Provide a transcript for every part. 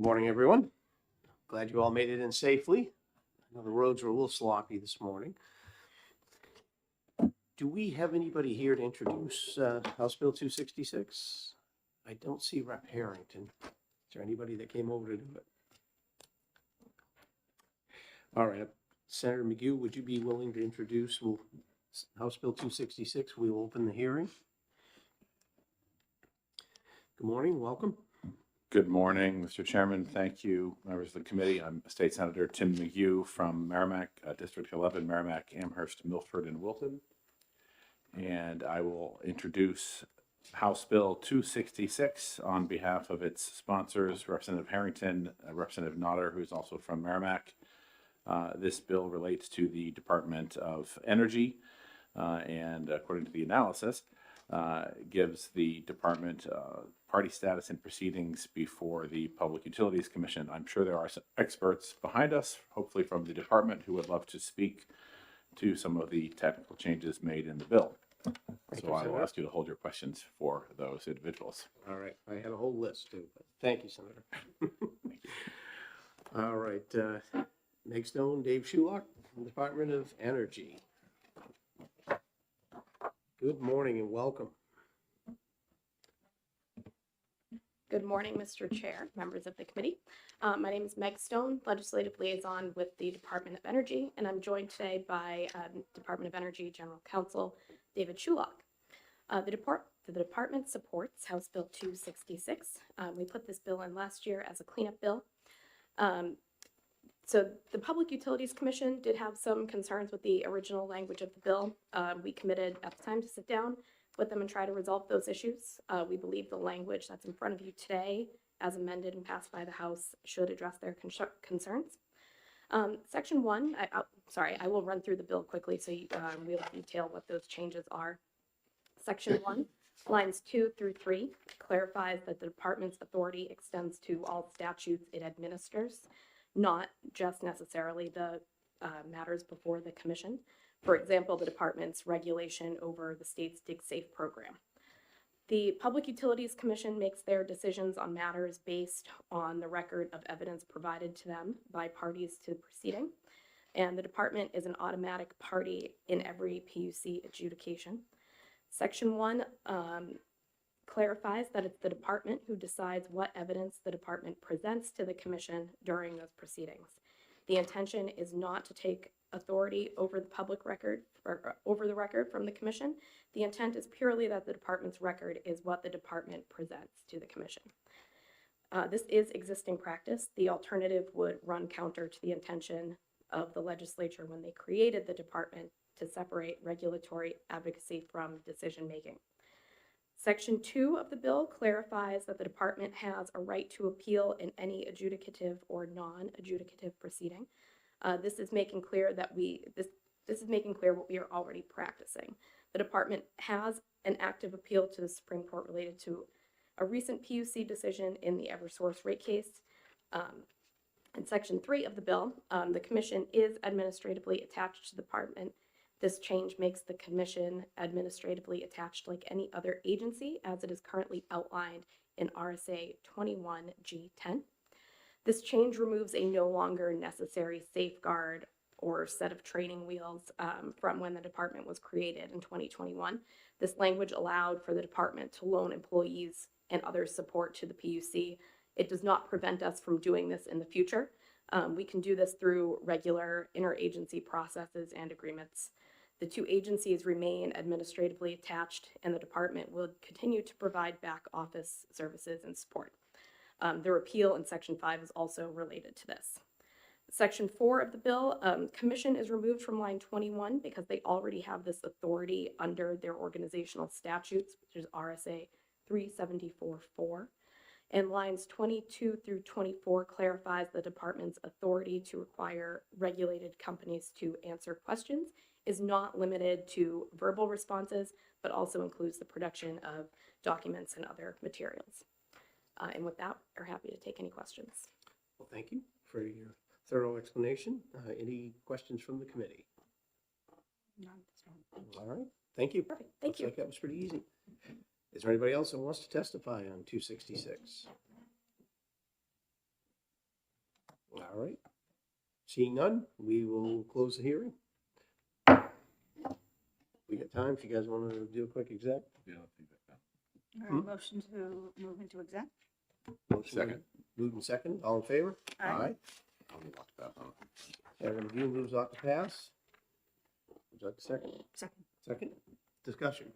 Morning, everyone. Glad you all made it in safely. I know the roads were a little sloppy this morning. Do we have anybody here to introduce House Bill 266? I don't see Rep. Harrington. Is there anybody that came over to do it? All right, Senator McHugh, would you be willing to introduce House Bill 266? We will open the hearing. Good morning, welcome. Good morning, Mr. Chairman. Thank you, members of the committee. I'm State Senator Tim McHugh from Merrimack, District 11, Merrimack, Amherst, Milford, and Wilton. And I will introduce House Bill 266 on behalf of its sponsors, Representative Harrington, Representative Notter, who's also from Merrimack. This bill relates to the Department of Energy, and according to the analysis, gives the department party status and proceedings before the Public Utilities Commission. I'm sure there are some experts behind us, hopefully from the department, who would love to speak to some of the technical changes made in the bill. So I will ask you to hold your questions for those individuals. All right, I had a whole list too, but thank you, Senator. Thank you. All right, Meg Stone, Dave Shulock, from the Department of Energy. Good morning and welcome. Good morning, Mr. Chair, members of the committee. My name is Meg Stone, Legislative Liaison with the Department of Energy, and I'm joined today by Department of Energy General Counsel David Shulock. The department supports House Bill 266. We put this bill in last year as a cleanup bill. So the Public Utilities Commission did have some concerns with the original language of the bill. We committed at the time to sit down with them and try to resolve those issues. We believe the language that's in front of you today, as amended and passed by the House, should address their concerns. Section 1, I will run through the bill quickly so we'll detail what those changes are. Section 1, lines 2 through 3, clarifies that the department's authority extends to all statutes it administers, not just necessarily the matters before the commission. For example, the department's regulation over the state's DigSafe program. The Public Utilities Commission makes their decisions on matters based on the record of evidence provided to them by parties to the proceeding, and the department is an automatic party in every PUC adjudication. Section 1 clarifies that it's the department who decides what evidence the department presents to the commission during those proceedings. The intention is not to take authority over the public record or over the record from the commission. The intent is purely that the department's record is what the department presents to the commission. This is existing practice. The alternative would run counter to the intention of the legislature when they created the department to separate regulatory advocacy from decision making. Section 2 of the bill clarifies that the department has a right to appeal in any adjudicative or non-adjudicative proceeding. This is making clear that this is making clear what we are already practicing. The department has an active appeal to the Supreme Court related to a recent PUC decision in the Eversource rate case. In Section 3 of the bill, the commission is administratively attached to the department. This change makes the commission administratively attached like any other agency as it is currently outlined in RSA 21G10. This change removes a no longer necessary safeguard or set of training wheels from when the department was created in 2021. This language allowed for the department to loan employees and other support to the PUC. It does not prevent us from doing this in the future. We can do this through regular interagency processes and agreements. The two agencies remain administratively attached, and the department will continue to provide back office services and support. The repeal in Section 5 is also related to this. Section 4 of the bill, commission is removed from line 21 because they already have this authority under their organizational statutes, which is RSA 374-4. And lines 22 through 24 clarifies the department's authority to require regulated companies to answer questions is not limited to verbal responses, but also includes the production of documents and other materials. And with that, we're happy to take any questions. Well, thank you for your thorough explanation. Any questions from the committee? None. All right, thank you. Perfect, thank you. Looks like that was pretty easy. Is there anybody else that wants to testify on 266? All right. Seeing none, we will close the hearing. We got time if you guys want to do a quick exec. Yeah, I think that. Hmm? Motion to move into exec? Motion Second. Moved and second. All in favor? Aye. I'll move on to that one. Chairman McGee moves on to pass. Would you like a second? Second. Second. Discussion.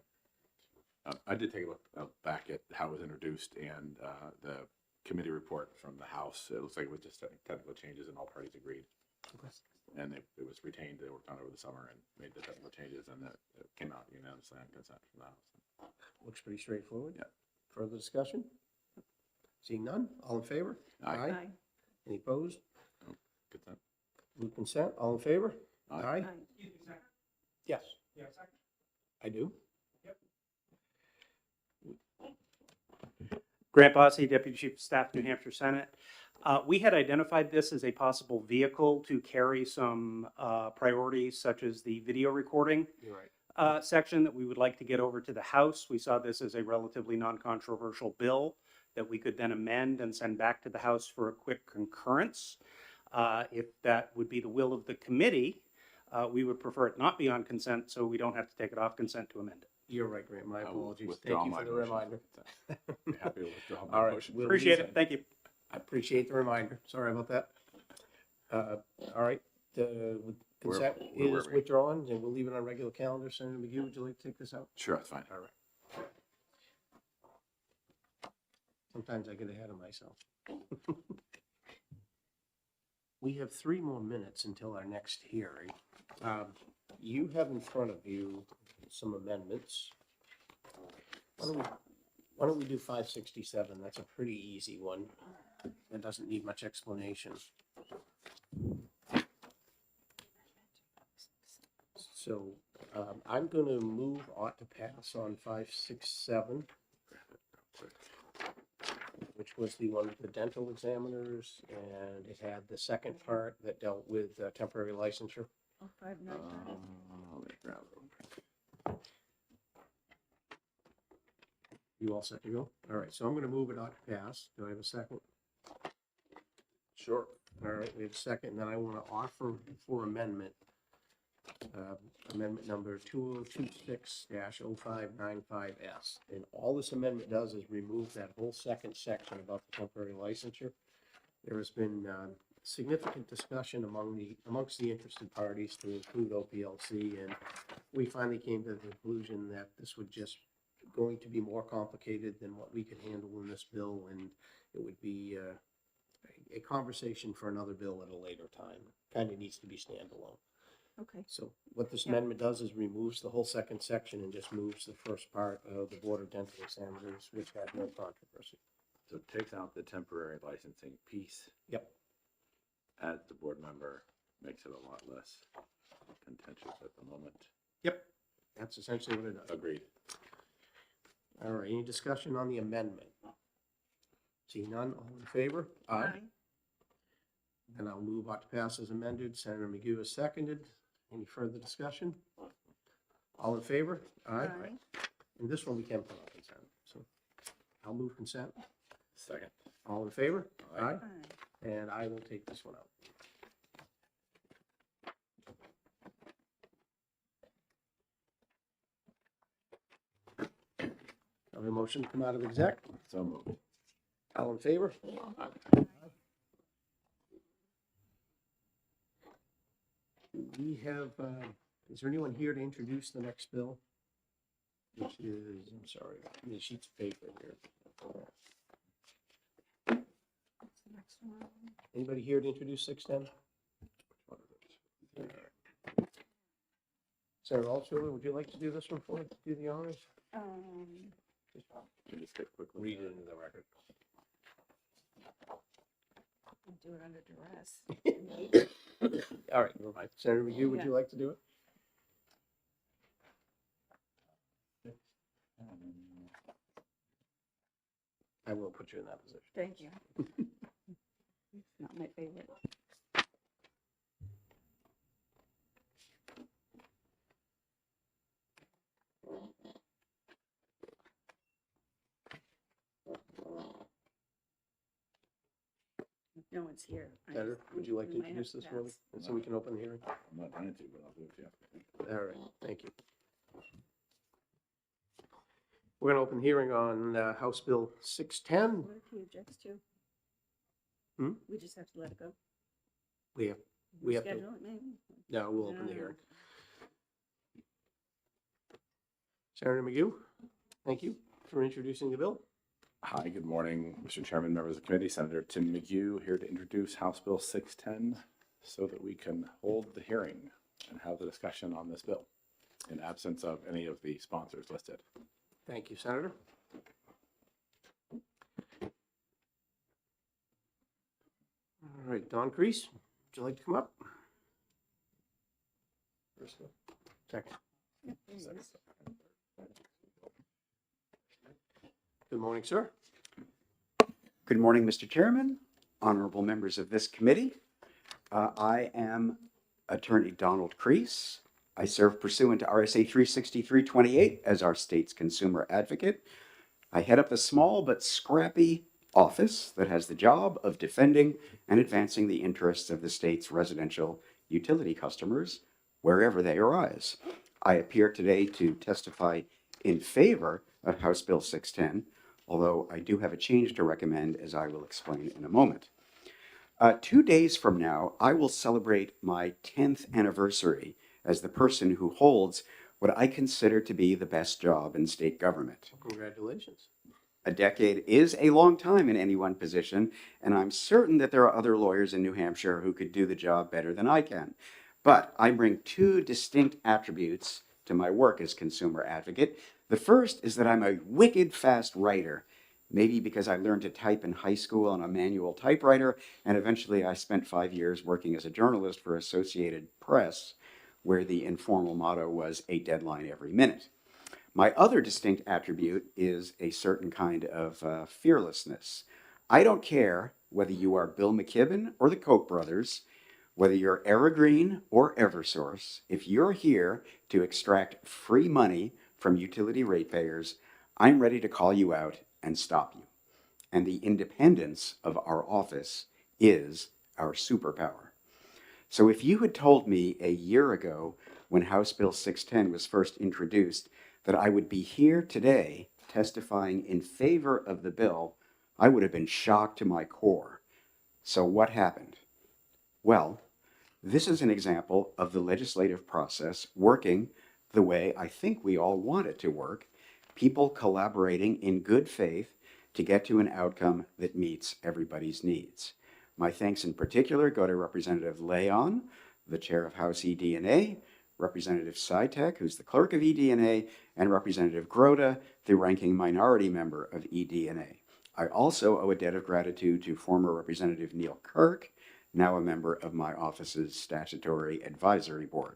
I did take a look back at how it was introduced and the committee report from the House. It looks like it was just technical changes and all parties agreed. And it was retained, they worked on it over the summer and made the technical changes, and it came out unanimously on consent from the House. Looks pretty straightforward. Yeah. Further discussion? Seeing none, all in favor? Aye. Any opposed? Consent. Move consent, all in favor? Aye. Yes. I do. Grant Bossy, Deputy Chief of Staff, New Hampshire Senate. We had identified this as a possible vehicle to carry some priorities such as the video recording You're right. section that we would like to get over to the House. We saw this as a relatively non-controversial bill that we could then amend and send back to the House for a quick concurrence. If that would be the will of the committee, we would prefer it not be on consent so we don't have to take it off consent to amend it. You're right, Grant. My I will apologies. withdraw Thank you my for the motion. reminder. Happy to withdraw All my right, motion. we'll Appreciate leave it. Thank you. I appreciate the reminder. Sorry about that. All right, with consent where were is we? withdrawn, and we'll leave it on regular calendar. Senator McGee, would you like to take this out? Sure, that's fine. All right. Sometimes I get ahead of myself. We have 3 more minutes until our next hearing. You have in front of you some amendments. Why don't we do 567? That's a pretty easy one. That doesn't need much explanation. So I'm going to move ought to pass on 567, which was the one with the dental examiners, and it had the second part that dealt with temporary licensure. Oh, 599. Let me grab it. You all set to go? All right, so I'm going to move it ought to pass. Do I have a second? Sure. All right, we have a second, and then I want to offer for amendment, amendment number 2026-0595S. And all this amendment does is remove that whole second section about the temporary licensure. There has been significant discussion amongst the interested parties to include OPLC, and we finally came to the conclusion that this would just going to be more complicated than what we could handle in this bill, and it would be a conversation for another bill at a later time. Kind of needs to be standalone. Okay. So what this Yeah. amendment does is removes the whole second section and just moves the first part of the Board of Dental Examiners, which had no controversy. So it takes out the temporary licensing piece, Yep. adds the board member, makes it a lot less contentious at the moment. Yep. That's essentially what it does. Agreed. All right, any discussion on the amendment? See none, all in favor? Then I'll move ought to pass as amended. Senator McGee has seconded. Any further discussion? All in favor? Aye. And this one we can put on consent, so I'll move consent. Second. All in favor? Aye. And I will take this one out. Have a motion to come out of exec. So moved. All in favor? We have, is there anyone here to introduce the next bill? Which is, I'm sorry, the sheets of paper here. What's the next one? Anybody here to introduce 610? Senator Altshuler, would you like to do this one for us? Do the honors? Just take a quick look. Read it into the record. I'll do it under duress. All right, never mind. Senator McGee, would you like to do it? I will put you in that position. Thank you. It's not my favorite. No one's one's here. Senator, would you like to we might have introduce this pass. one, and so we can open the hearing? I'm not planning to, but I'll do it, yeah. All right, thank you. We're gonna open the hearing on House Bill 610. What if he objects to? Hmm? We just have to let it go. We have to, Schedule it, maybe. no, we'll open the No. hearing. Senator McGee, thank you for introducing the bill. Hi, good morning, Mr. Chairman, members of the committee. Senator Tim McGee here to introduce House Bill 610 so that we can hold the hearing and have the discussion on this bill in absence of any of the sponsors listed. Thank you, Senator. All right, Don Crease, would you like to come up? First one. Second. Good morning, sir. Good morning, Mr. Chairman, honorable members of this committee. I am Attorney Donald Crease. I serve pursuant to RSA 36328 as our state's consumer advocate. I head up the small but scrappy office that has the job of defending and advancing the interests of the state's residential utility customers wherever they arise. I appear today to testify in favor of House Bill 610, although I do have a change to recommend, as I will explain in a moment. 2 days from now, I will celebrate my 10th anniversary as the person who holds what I consider to be the best job in state government. Congratulations. A decade is a long time in any one position, and I'm certain that there are other lawyers in New Hampshire who could do the job better than I can. But I bring two distinct attributes to my work as consumer advocate. The first is that I'm a wicked fast writer, maybe because I learned to type in high school on a manual typewriter, and eventually I spent 5 years working as a journalist for Associated Press, where the informal motto was a deadline every minute. My other distinct attribute is a certain kind of fearlessness. I don't care whether you are Bill McKibben or the Koch brothers, whether you're Evergreen or Eversource. If you're here to extract free money from utility ratepayers, I'm ready to call you out and stop you. And the independence of our office is our superpower. So if you had told me a year ago when House Bill 610 was first introduced that I would be here today testifying in favor of the bill, I would have been shocked to my core. So what happened? Well, this is an example of the legislative process working the way I think we all want it to work, people collaborating in good faith to get to an outcome that meets everybody's needs. My thanks in particular go to Representative Leon, the chair of House eD&A, Representative Sytek, who's the clerk of eD&A, and Representative Grota, the ranking minority member of eD&A. I also owe a debt of gratitude to former Representative Neil Kirk, now a member of my office's statutory advisory board.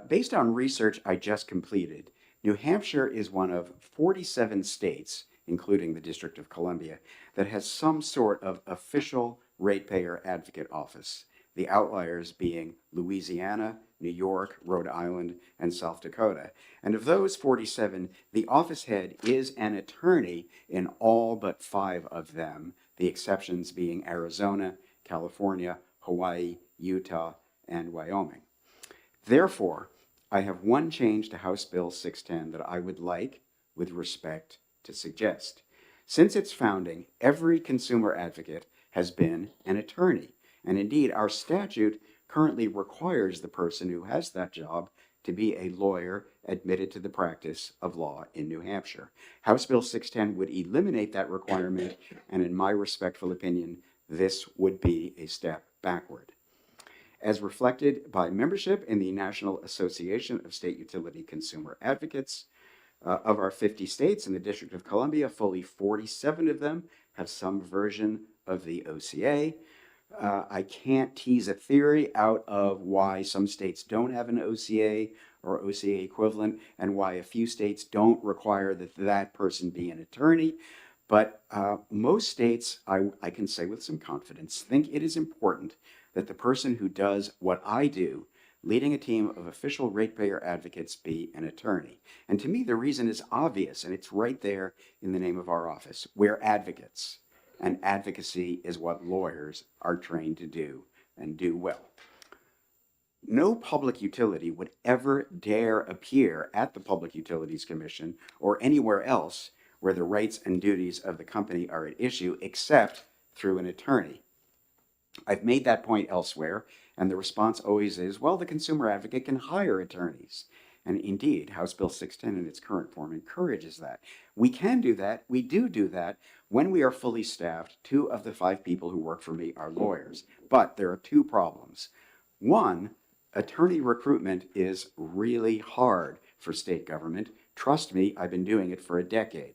Based on research I just completed, New Hampshire is one of 47 states, including the District of Columbia, that has some sort of official ratepayer advocate office, the outliers being Louisiana, New York, Rhode Island, and South Dakota. And of those 47, the office head is an attorney in all but 5 of them, the exceptions being Arizona, California, Hawaii, Utah, and Wyoming. Therefore, I have one change to House Bill 610 that I would like, with respect, to suggest. Since its founding, every consumer advocate has been an attorney. And indeed, our statute currently requires the person who has that job to be a lawyer admitted to the practice of law in New Hampshire. House Bill 610 would eliminate that requirement, and in my respectful opinion, this would be a step backward. As reflected by membership in the National Association of State Utility Consumer Advocates, of our 50 states in the District of Columbia, fully 47 of them have some version of the OCA. I can't tease a theory out of why some states don't have an OCA or OCA equivalent and why a few states don't require that that person be an attorney. But most states, I can say with some confidence, think it is important that the person who does what I do, leading a team of official ratepayer advocates, be an attorney. And to me, the reason is obvious, and it's right there in the name of our office. We're advocates. and advocacy is what lawyers are trained to do and do well. No public utility would ever dare appear at the Public Utilities Commission or anywhere else where the rights and duties of the company are at issue except through an attorney. I've made that point elsewhere, and the response always is, well, the consumer advocate can hire attorneys. And indeed, House Bill 610 in its current form encourages that. We can do that. We do that when we are fully staffed. 2 of the 5 people who work for me are lawyers. But there are 2 problems. One, attorney recruitment is really hard for state government. Trust me, I've been doing it for a decade.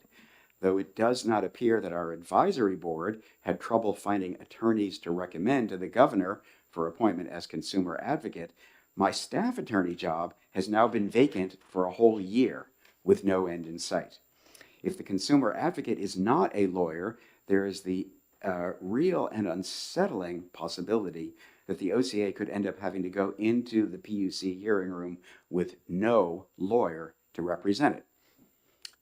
Though it does not appear that our advisory board had trouble finding attorneys to recommend to the governor for appointment as consumer advocate, my staff attorney job has now been vacant for a whole year with no end in sight. If the consumer advocate is not a lawyer, there is the real and unsettling possibility that the OCA could end up having to go into the PUC hearing room with no lawyer to represent it.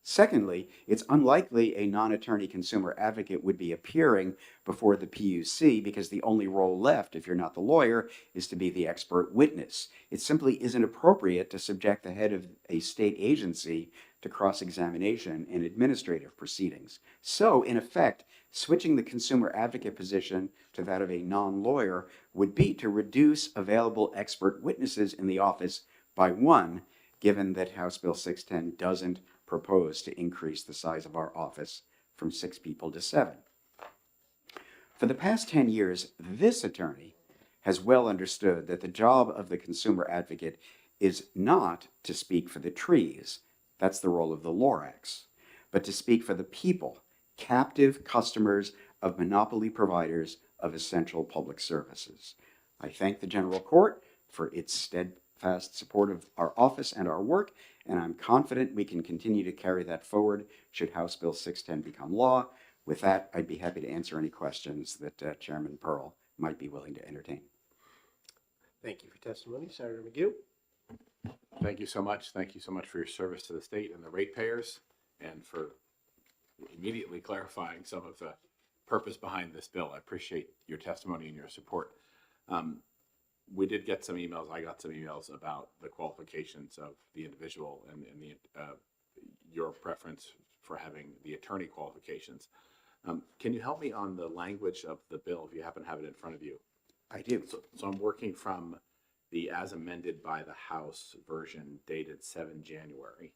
Secondly, it's unlikely a non-attorney consumer advocate would be appearing before the PUC because the only role left, if you're not the lawyer, is to be the expert witness. It simply isn't appropriate to subject the head of a state agency to cross-examination in administrative proceedings. So, in effect, switching the consumer advocate position to that of a non-lawyer would be to reduce available expert witnesses in the office by 1, given that House Bill 610 doesn't propose to increase the size of our office from 6 people to 7. For the past 10 years, this attorney has well understood that the job of the consumer advocate is not to speak for the trees, that's the role of the Lorax, but to speak for the people, captive customers of monopoly providers of essential public services. I thank the General Court for its steadfast support of our office and our work, and I'm confident we can continue to carry that forward should House Bill 610 become law. With that, I'd be happy to answer any questions that Chairman Pearl might be willing to entertain. Thank you for testimony, Senator McGue. Thank you so much. Thank you so much for your service to the state and the ratepayers, and for immediately clarifying some of the purpose behind this bill. I appreciate your testimony and your support. We did get some emails. I got some emails about the qualifications of the individual and the your preference for having the attorney qualifications. Can you help me on the language of the bill if you happen to have it in front of you? I do. So I'm working from the as amended by the House version dated 7 January.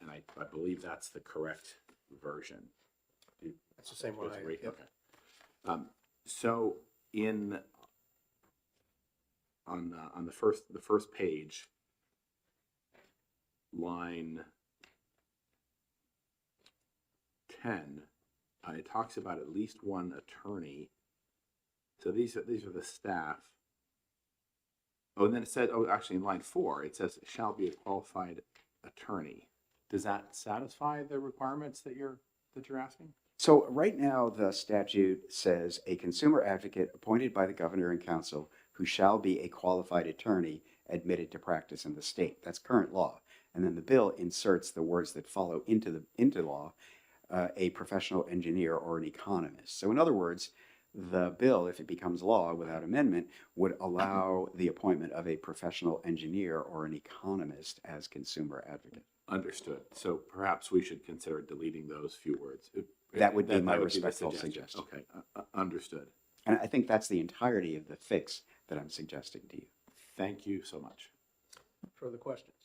And I believe that's the correct version. That's the same one I have. Yep. Okay. So on the first page, line 10, it talks about at least 1 attorney. So these are the staff. Oh, and then it said, actually in line 4, it says shall be a qualified attorney. Does that satisfy the requirements that you're asking? So right now, the statute says a consumer advocate appointed by the governor and council who shall be a qualified attorney admitted to practice in the state. That's current law. And then the bill inserts the words that follow into law, a professional engineer or an economist. So in other words, the bill, if it becomes law without amendment, would allow the appointment of a professional engineer or an economist as consumer advocate. Understood. So perhaps we should consider deleting those few words. That would be my the respectful suggestion. Okay, understood. And I think that's the entirety of the fix that I'm suggesting to you. Thank you so much. Further questions?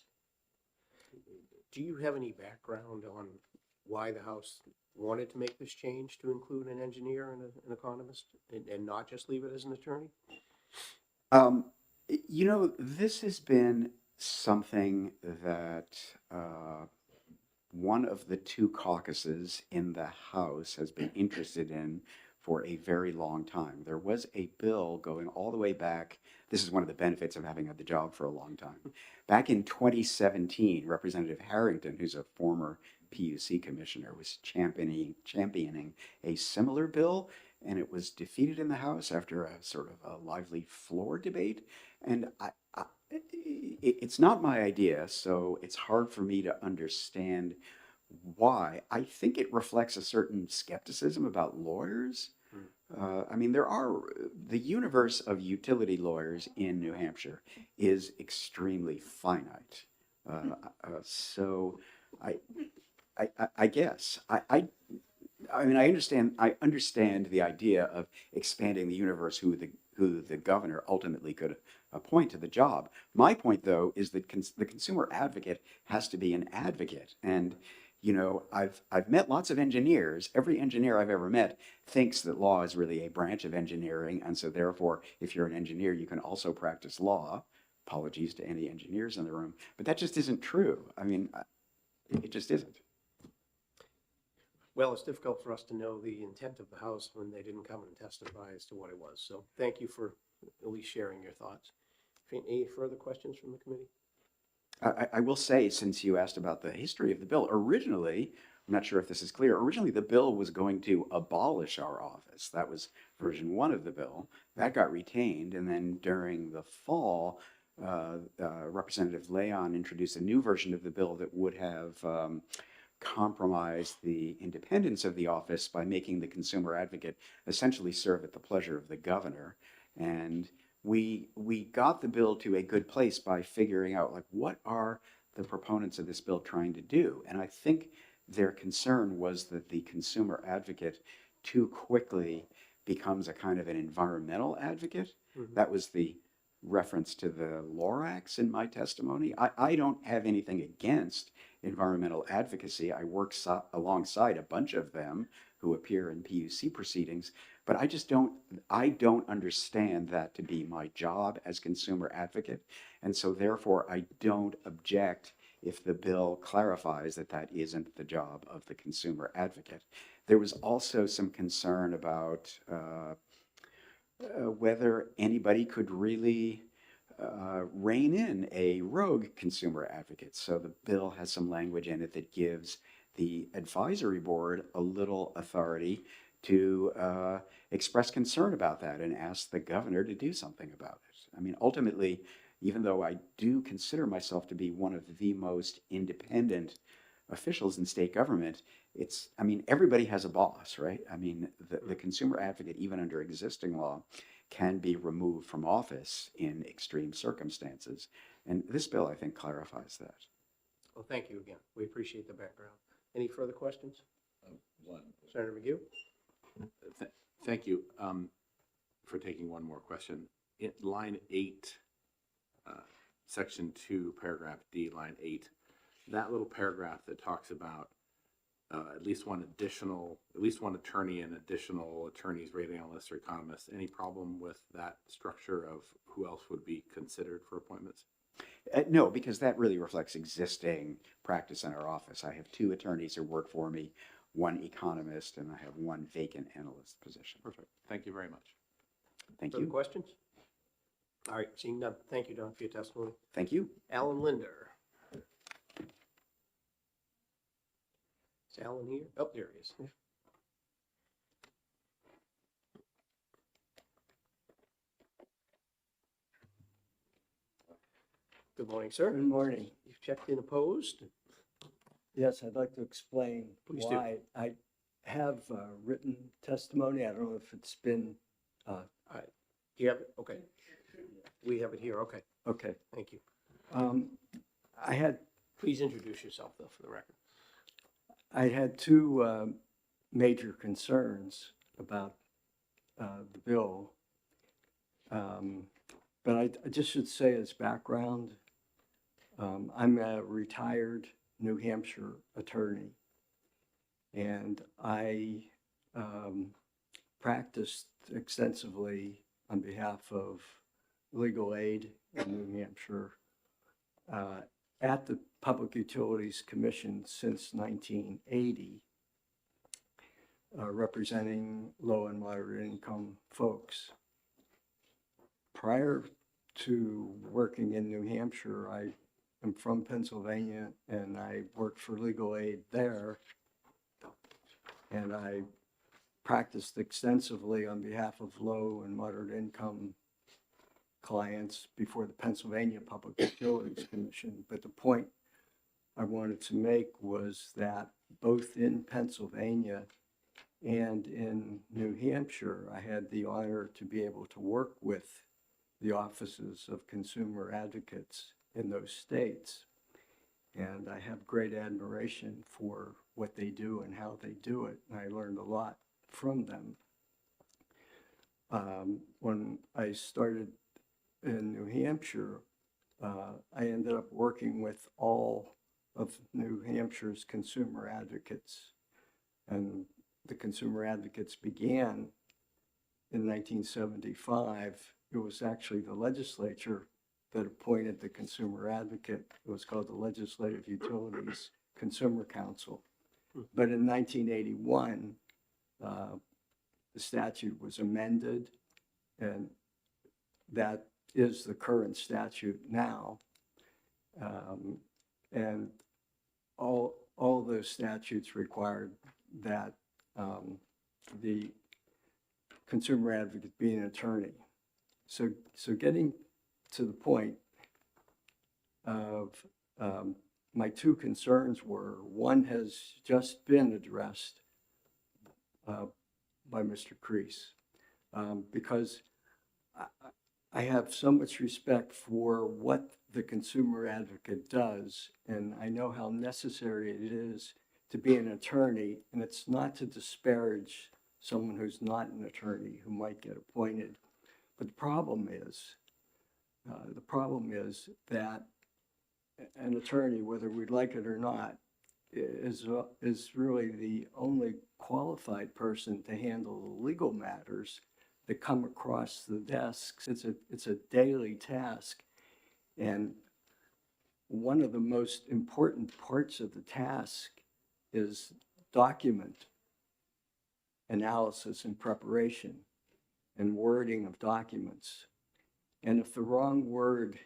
Do you have any background on why the House wanted to make this change to include an engineer and an economist and not just leave it as an attorney? This has been something that one of the 2 caucuses in the House has been interested in for a very long time. There was a bill going all the way back. This is one of the benefits of having had the job for a long time. Back in 2017, Representative Harrington, who's a former PUC commissioner, was championing a similar bill, and it was defeated in the House after a sort of a lively floor debate. And it's not my idea, so it's hard for me to understand Why? I think it reflects a certain skepticism about lawyers. I mean, the universe of utility lawyers in New Hampshire is extremely finite. So I, I guess I mean, I understand the idea of expanding the universe who the governor ultimately could appoint to the job. My point, though, is that the consumer advocate has to be an advocate. And, you know, I've met lots of engineers. Every engineer I've ever met thinks that law is really a branch of engineering. And so therefore, if you're an engineer, you can also practice law. Apologies to any engineers in the room, but that just isn't true. I mean, it just isn't. Well, it's difficult for us to know the intent of the House when they didn't come and testify as to what it was. So thank you for at least sharing your thoughts. Any further questions from the committee? I will say, since you asked about the history of the bill, originally, I'm not sure if this is clear, originally the bill was going to abolish our office. That was version 1 of the bill. That got retained, and then during the fall, Representative Leon introduced a new version of the bill that would have compromised the independence of the office by making the consumer advocate essentially serve at the pleasure of the governor. And we got the bill to a good place by figuring out, like, what are the proponents of this bill trying to do? And I think their concern was that the consumer advocate too quickly becomes a kind of an environmental advocate. Mhm. That was the reference to the Lorax in my testimony. I don't have anything against environmental advocacy. I work alongside a bunch of them who appear in PUC proceedings, but I don't understand that to be my job as consumer advocate. And so therefore I don't object if the bill clarifies that that isn't the job of the consumer advocate. There was also some concern about whether anybody could really rein in a rogue consumer advocate. So the bill has some language in it that gives the advisory board a little authority to express concern about that and ask the governor to do something about it. I mean, ultimately, even though I do consider myself to be one of the most independent officials in state government, I mean, everybody has a boss, right? I mean, the consumer advocate, even under existing law, can be removed from office in extreme circumstances. And this bill, I think, clarifies that. Well, thank you again. We appreciate the background. Any further questions? One. Senator McGee? Thank you for taking one more question. In line 8, section 2, paragraph D, line 8, that little paragraph that talks about at least one attorney and additional attorneys, rating analysts, or economists. Any problem with that structure of who else would be considered for appointments? No, because that really reflects existing practice in our office. I have 2 attorneys who work for me, 1 economist, and I have 1 vacant analyst position. Perfect. Thank you very much. Thank Further you. questions? All right, seeing none. Thank you, Don, for your testimony. Thank you. Alan Linder. Is Alan here? Oh, there he is. Good morning, sir. Good morning. You've checked in opposed? Yes, I'd like to explain Please do. why. I have written testimony. I don't know if it's been, Do you have it? Okay. We have it here. Okay, okay. thank you. I had Please introduce yourself, though, for the record. 2 major concerns about the bill. But I just should say as background, I'm a retired New Hampshire attorney, and I practiced extensively on behalf of legal aid in New Hampshire at the Public Utilities Commission since 1980, representing low and moderate income folks. Prior to working in New Hampshire, I am from Pennsylvania, and I worked for legal aid there. And I practiced extensively on behalf of low and moderate income clients before the Pennsylvania Public Utilities Commission. But the point I wanted to make was that both in Pennsylvania and in New Hampshire, I had the honor to be able to work with the offices of consumer advocates in those states. And I have great admiration for what they do and how they do it. And I learned a lot from them. When I started in New Hampshire, I ended up working with all of New Hampshire's consumer advocates. And the consumer advocates began in 1975. It was actually the legislature that appointed the consumer advocate. It was called the Legislative Utilities Consumer Council. But in 1981, the statute was amended, and that is the current statute now. And all those statutes required that the consumer advocate be an attorney. So getting to the point of my two concerns were, one has just been addressed by Mr. Crease, because I have so much respect for what the consumer advocate does, and I know how necessary it is to be an attorney, and it's not to disparage someone who's not an attorney who might get appointed. But the problem is that an attorney, whether we like it or not, is really the only qualified person to handle the legal matters that come across the desks. It's a daily task. And one of the most important parts of the task is document analysis and preparation and wording of documents. And if the wrong word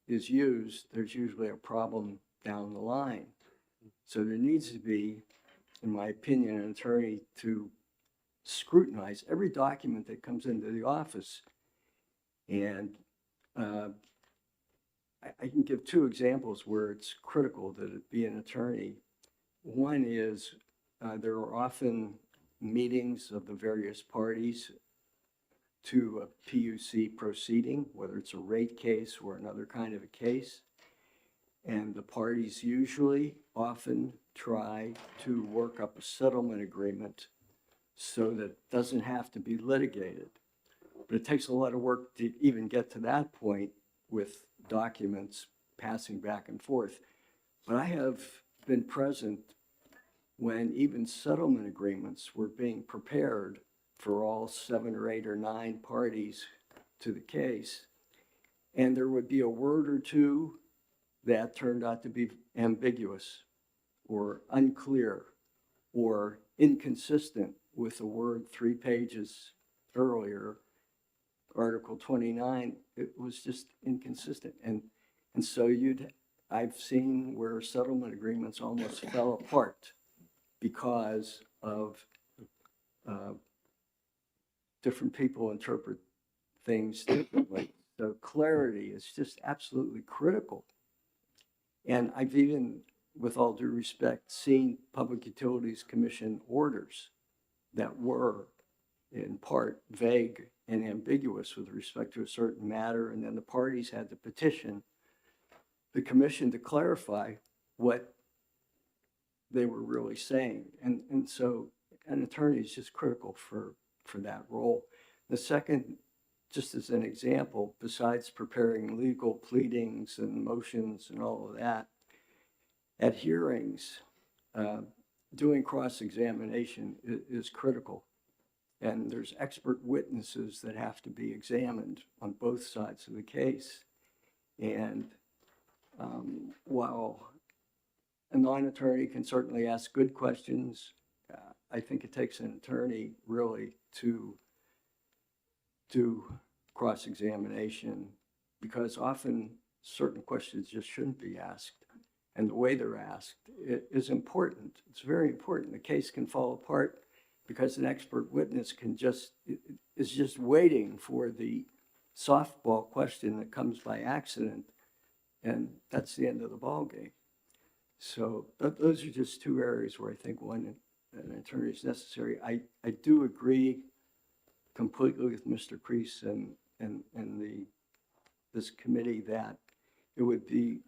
is used, there's usually a problem down the line. So there needs to be, in my opinion, an attorney to scrutinize every document that comes into the office. And I can give two examples where it's critical that it be an attorney. One is there are often meetings of the various parties to a PUC proceeding, whether it's a rate case or another kind of a case. And the parties usually often try to work up a settlement agreement so that it doesn't have to be litigated. But it takes a lot of work to even get to that point with documents passing back and forth. But I have been present when even settlement agreements were being prepared for all 7 or 8 or 9 parties to the case. And there would be a word or two that turned out to be ambiguous or unclear or inconsistent with the word 3 pages earlier, Article 29. It was just inconsistent. And so I've seen where settlement agreements almost fell apart because of different people interpret things differently. So clarity is just absolutely critical. And I've even, with all due respect, seen Public Utilities Commission orders that were in part vague and ambiguous with respect to a certain matter, and then the parties had to petition the commission to clarify what they were really saying. And so an attorney is just critical for that role. The second, just as an example, besides preparing legal pleadings and motions and all of that, at hearings, doing cross-examination is critical. And there's expert witnesses that have to be examined on both sides of the case. And while a non-attorney can certainly ask good questions, I think it takes an attorney really to do cross-examination, because often certain questions just shouldn't be asked. And the way they're asked is important. It's very important. The case can fall apart because an expert witness is just waiting for the softball question that comes by accident, and that's the end of the ballgame. So those are just two areas where I think an attorney is necessary. I do agree completely with Mr. Kreis and this committee that it would be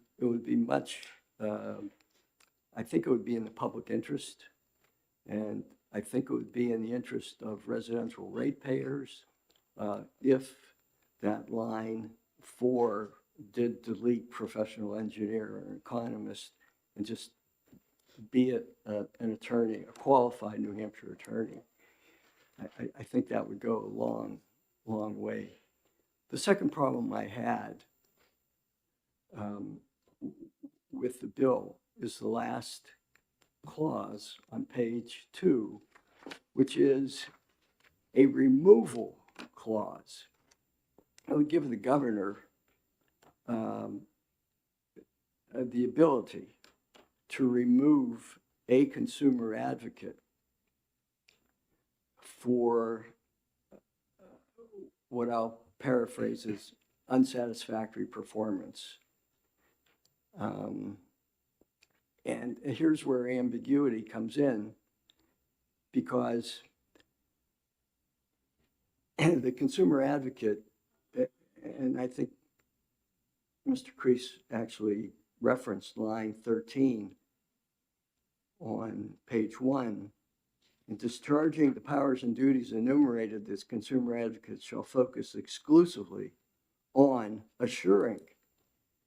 much, I think it would be in the public interest, and I think it would be in the interest of residential ratepayers if that line 4 did delete professional engineer or economist and just be it an attorney, a qualified New Hampshire attorney. I think that would go a long way. The second problem I had with the bill is the last clause on page 2, which is a removal clause. It would give the governor the ability to remove a consumer advocate for what I'll paraphrase as unsatisfactory performance. And here's where ambiguity comes in, because the consumer advocate, and I think Mr. Kreis actually referenced line 13 on page 1. In discharging the powers and duties enumerated, this consumer advocate shall focus exclusively on assuring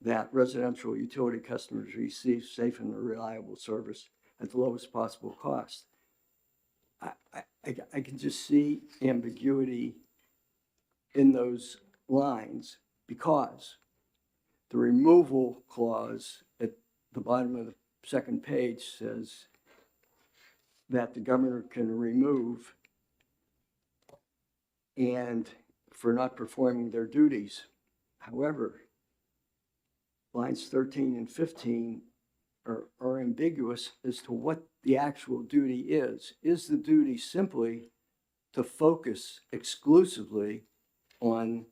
that residential utility customers receive safe and reliable service at the lowest possible cost. I can just see ambiguity in those lines, because the removal clause at the bottom of the second page says that the governor can remove and for not performing their duties. However, lines 13 and 15 are ambiguous as to what the actual duty is. Is the duty simply to focus exclusively on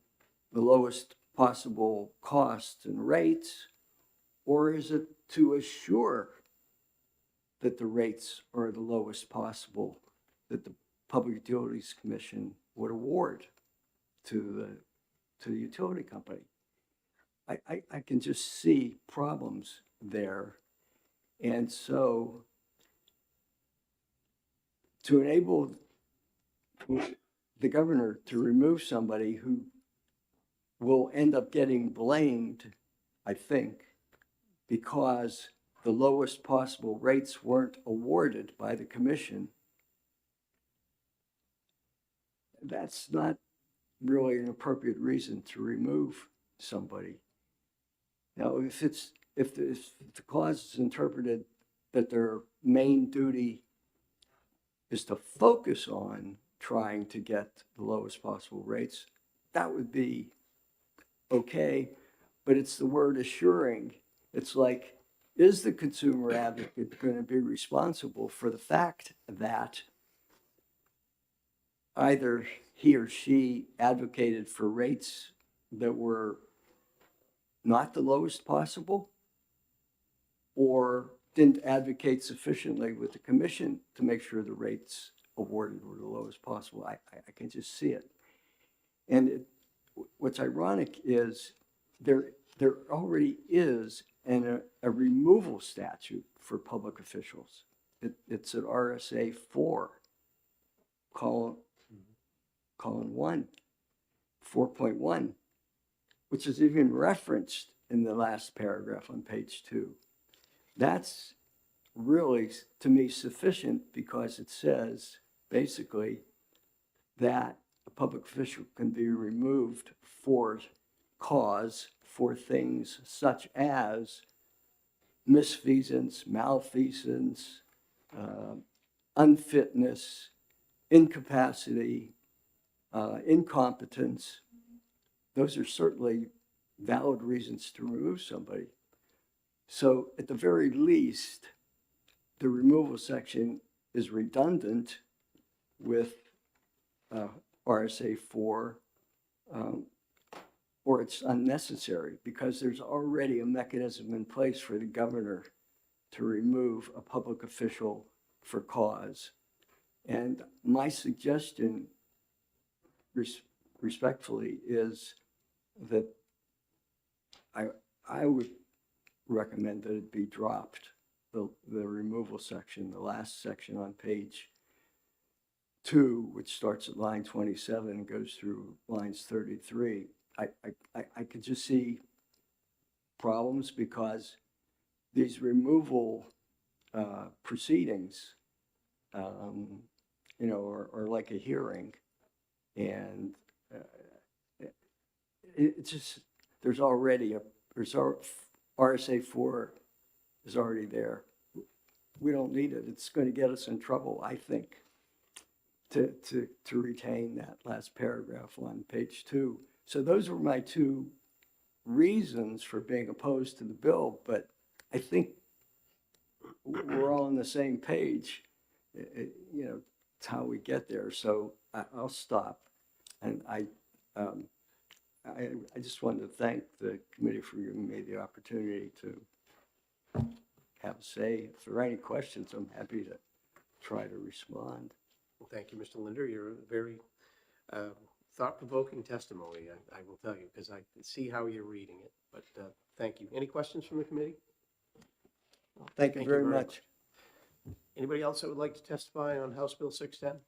the lowest possible costs and rates, or is it to assure that the rates are the lowest possible that the Public Utilities Commission would award to the utility company? I can just see problems there. And so to enable the governor to remove somebody who will end up getting blamed, I think, because the lowest possible rates weren't awarded by the commission, that's not really an appropriate reason to remove somebody. Now, if the clause is interpreted that their main duty is to focus on trying to get the lowest possible rates, that would be okay. But it's the word assuring. It's like, is the consumer advocate going to be responsible for the fact that either he or she advocated for rates that were not the lowest possible, or didn't advocate sufficiently with the commission to make sure the rates awarded were the lowest possible? I can just see it. And what's ironic is there already is a removal statute for public officials. It's at RSA 4, column 1, 4.1, which is even referenced in the last paragraph on page 2. That's really, to me, sufficient, because it says basically that a public official can be removed for cause for things such as misfeasance, malfeasance, unfitness, incapacity, incompetence. Those are certainly valid reasons to remove somebody. So at the very least, the removal section is redundant with RSA 4, or it's unnecessary, because there's already a mechanism in place for the governor to remove a public official for cause. And my suggestion respectfully is that I would recommend that it be dropped, the removal section, the last section on page 2, which starts at line 27 and goes through lines 33. I could just see problems because these removal proceedings, are like a hearing, and it's just there's RSA 4 is already there. We don't need it. It's going to get us in trouble, I think, to retain that last paragraph on page 2. So those were my 2 reasons for being opposed to the bill, but I think we're all on the same page. It's how we get there. So I'll stop. And I just wanted to thank the committee for giving me the opportunity to have a say. If there are any questions, I'm happy to try to respond. Well, thank you, Mr. Linder. You're a very thought-provoking testimony, I will tell you, because I can see how you're reading it. But thank you. Any questions from the committee? Thank you very much. Anybody else that would like to testify on House Bill 610?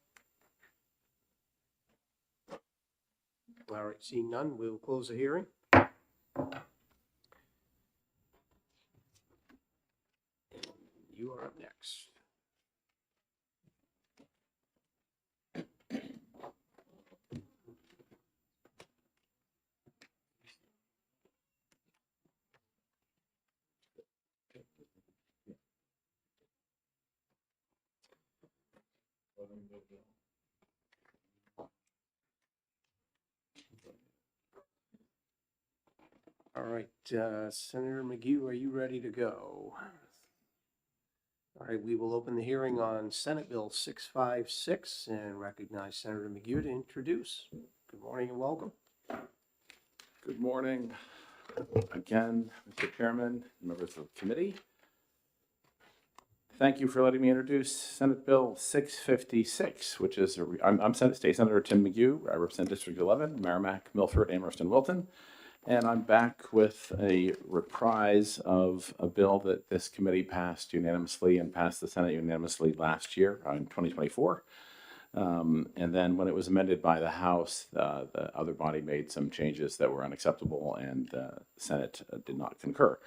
All right, seeing none, we'll close the hearing. You are up next. All right, Senator McGee, are you ready to go? All right, we will open the hearing on Senate Bill 656 and recognize Senator McGee to introduce. Good morning and welcome. Good morning again, Mr. Chairman, members of the committee. Thank you for letting me introduce Senate Bill 656, which is, I'm State Senator Tim McGee. I represent District 11, Merrimack, Milford, Amherst, and Wilton. And I'm back with a reprise of a bill that this committee passed unanimously and passed the Senate unanimously last year in 2024. And then when it was amended by the House, the other body made some changes that were unacceptable, and the Senate did not concur.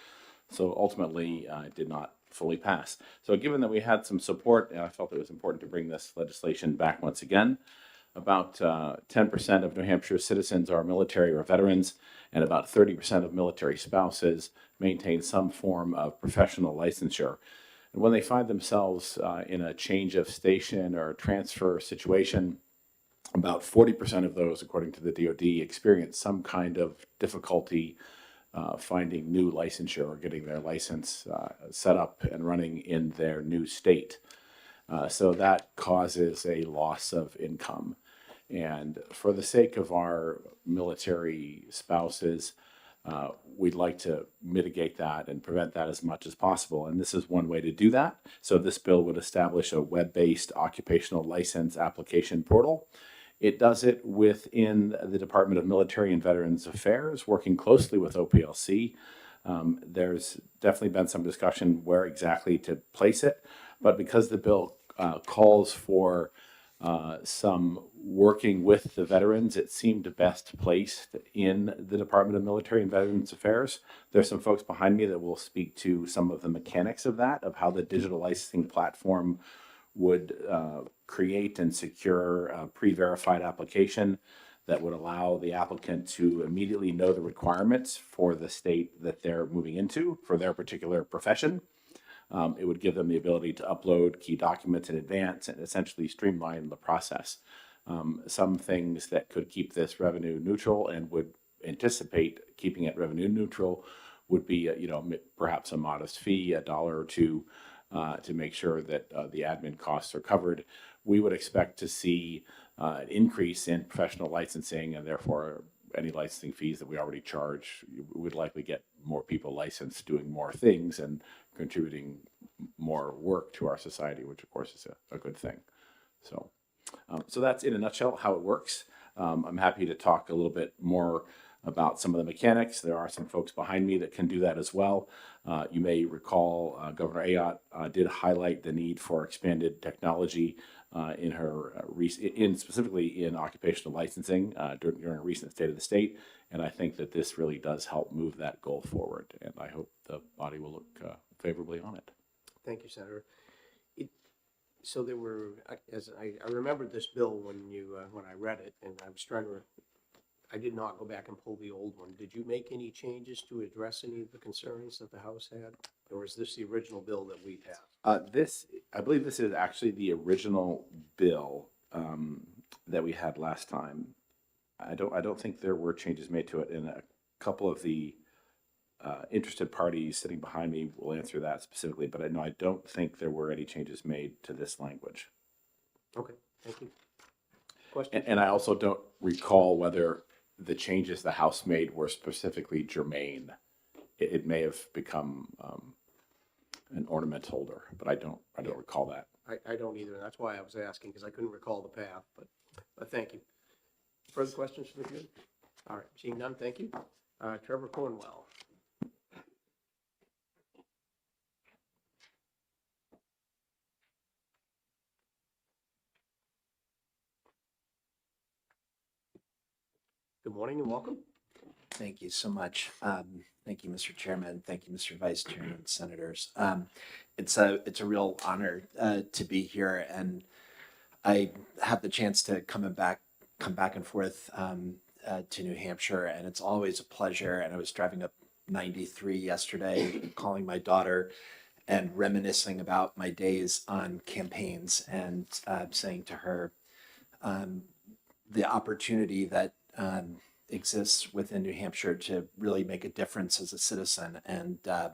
So ultimately, it did not fully pass. So given that we had some support, I felt it was important to bring this legislation back once again. About 10% of New Hampshire citizens are military or veterans, and about 30% of military spouses maintain some form of professional licensure. And when they find themselves in a change of station or transfer situation, about 40% of those, according to the DoD, experience some kind of difficulty finding new licensure or getting their license set up and running in their new state. So that causes a loss of income. And for the sake of our military spouses, we'd like to mitigate that and prevent that as much as possible. And this is one way to do that. So this bill would establish a web-based occupational license application portal. It does it within the Department of Military and Veterans Affairs, working closely with OPLC. There's definitely been some discussion where exactly to place it, but because the bill calls for some working with the veterans, it seemed best placed in the Department of Military and Veterans Affairs. There's some folks behind me that will speak to some of the mechanics of that, of how the digital licensing platform would create and secure a pre-verified application that would allow the applicant to immediately know the requirements for the state that they're moving into for their particular profession. It would give them the ability to upload key documents in advance and essentially streamline the process. Some things that could keep this revenue neutral and would anticipate keeping it revenue neutral would be, perhaps a modest fee, $1 or $2, to make sure that the admin costs are covered. We would expect to see an increase in professional licensing, and therefore any licensing fees that we already charge, we would likely get more people licensed doing more things and contributing more work to our society, which of course is a good thing. So, so that's in a nutshell how it works. I'm happy to talk a little bit more about some of the mechanics. There are some folks behind me that can do that as well. You may recall Governor Ayotte did highlight the need for expanded technology in her specifically in occupational licensing during a recent State of the State, and I think that this really does help move that goal forward. And I hope the body will look favorably on it. Thank you, Senator. So there were, as I remembered this bill when I read it, and I was trying to, I did not go back and pull the old one. Did you make any changes to address any of the concerns that the House had? Or is this the original bill that we passed? I believe this is actually the original bill that we had last time. I don't think there were changes made to it, and a couple of the interested parties sitting behind me will answer that specifically, but I don't think there were any changes made to this language. Okay, thank you. Question? And I also don't recall whether the changes the House made were specifically germane. It may have become an ornament holder, but I don't recall that. I don't either. That's why I was asking, because I couldn't recall the path, but thank you. Further questions for the committee? All right, seeing none, thank you. Trevor Cornwell. Good morning and welcome. Thank you so much. Thank you, Mr. Chairman. Thank you, Mr. Vice Chairman, Senators. It's a real honor to be here, and I have the chance to come back and forth to New Hampshire, and it's always a pleasure. And I was driving up 93 yesterday, calling my daughter and reminiscing about my days on campaigns, and saying to her the opportunity that exists within New Hampshire to really make a difference as a citizen. And I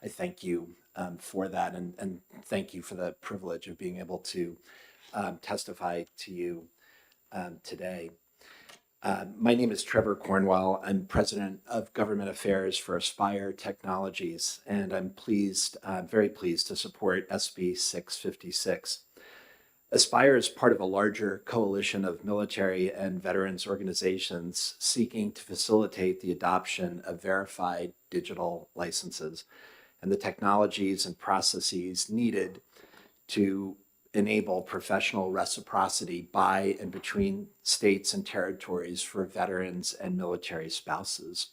thank you for that, and thank you for the privilege of being able to testify to you today. My name is Trevor Cornwell. I'm President of Government Affairs for Aspire Technologies, and I'm very pleased to support SB 656. Aspire is part of a larger coalition of military and veterans organizations seeking to facilitate the adoption of verified digital licenses and the technologies and processes needed to enable professional reciprocity by and between states and territories for veterans and military spouses.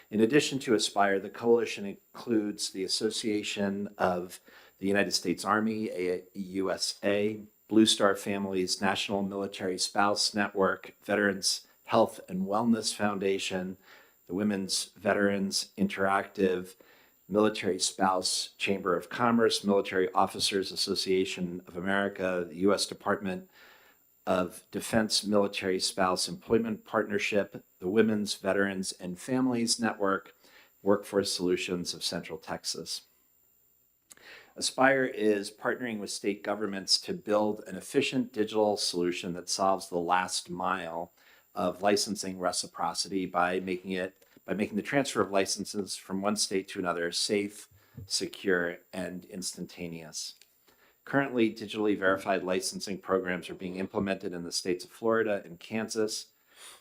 In addition to Aspire, the coalition includes the Association of the United States Army, AUSA, Blue Star Families National Military Spouse Network, Veterans Health and Wellness Foundation, the Women's Veterans Interactive, Military Spouse Chamber of Commerce, Military Officers Association of America, the U.S. Department of Defense Military Spouse Employment Partnership, the Women's Veterans and Families Network, Workforce Solutions of Central Texas. Aspire is partnering with state governments to build an efficient digital solution that solves the last mile of licensing reciprocity by making the transfer of licenses from one state to another safe, secure, and instantaneous. Currently, digitally verified licensing programs are being implemented in the states of Florida and Kansas,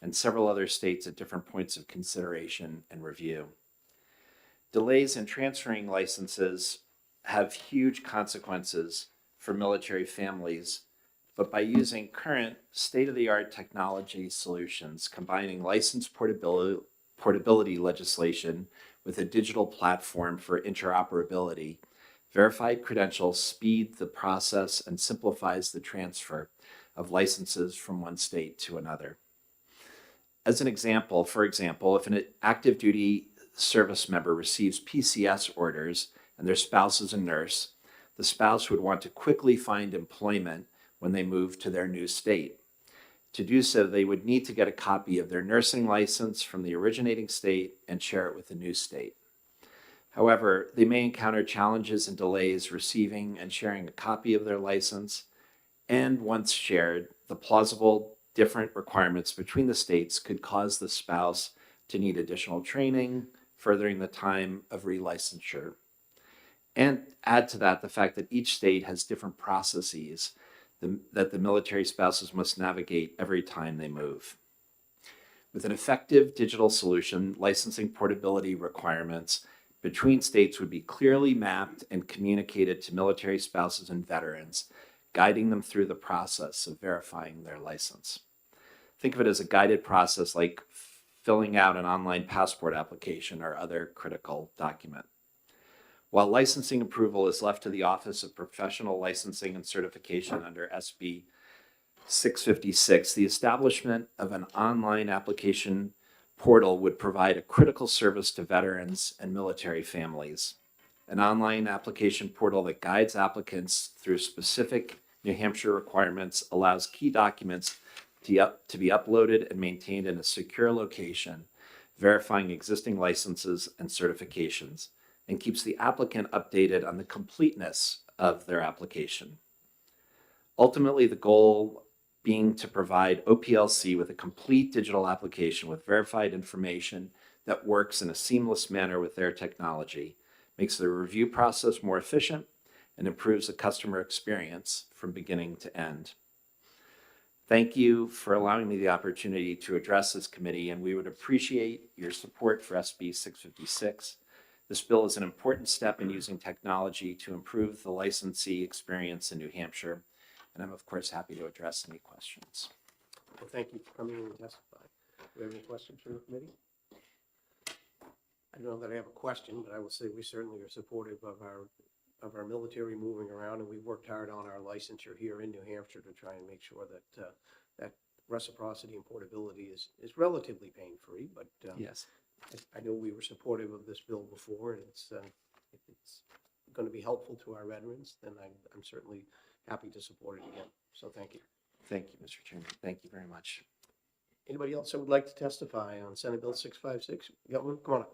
and several other states at different points of consideration and review. Delays in transferring licenses have huge consequences for military families, but by using current state-of-the-art technology solutions, combining license portability legislation with a digital platform for interoperability, verified credentials speed the process and simplifies the transfer of licenses from one state to another. As an example, if an active duty service member receives PCS orders and their spouse is a nurse, the spouse would want to quickly find employment when they move to their new state. To do so, they would need to get a copy of their nursing license from the originating state and share it with the new state. However, they may encounter challenges and delays receiving and sharing a copy of their license, and once shared, the plausible different requirements between the states could cause the spouse to need additional training, furthering the time of relicensure. And add to that the fact that each state has different processes that the military spouses must navigate every time they move. With an effective digital solution, licensing portability requirements between states would be clearly mapped and communicated to military spouses and veterans, guiding them through the process of verifying their license. Think of it as a guided process like filling out an online passport application or other critical document. While licensing approval is left to the Office of Professional Licensing and Certification under SB 656, the establishment of an online application portal would provide a critical service to veterans and military families. An online application portal that guides applicants through specific New Hampshire requirements allows key documents to be uploaded and maintained in a secure location, verifying existing licenses and certifications, and keeps the applicant updated on the completeness of their application. Ultimately, the goal being to provide OPLC with a complete digital application with verified information that works in a seamless manner with their technology, makes the review process more efficient, and improves the customer experience from beginning to end. Thank you for allowing me the opportunity to address this committee, and we would appreciate your support for SB 656. This bill is an important step in using technology to improve the licensee experience in New Hampshire, and I'm of course happy to address any questions. Well, thank you for coming in and testifying. Do we have any questions for the committee? I don't know that I have a question, but I will say we certainly are supportive of our military moving around, and we worked hard on our licensure here in New Hampshire to try and make sure that that reciprocity and portability is relatively pain-free, but Yes. I know we were supportive of this bill before, and if it's going to be helpful to our veterans, then I'm certainly happy to support it again. So thank you. Thank you, Mr. Chairman. Thank you very much. Anybody else that would like to testify on Senate Bill 656? You got one? Come on up.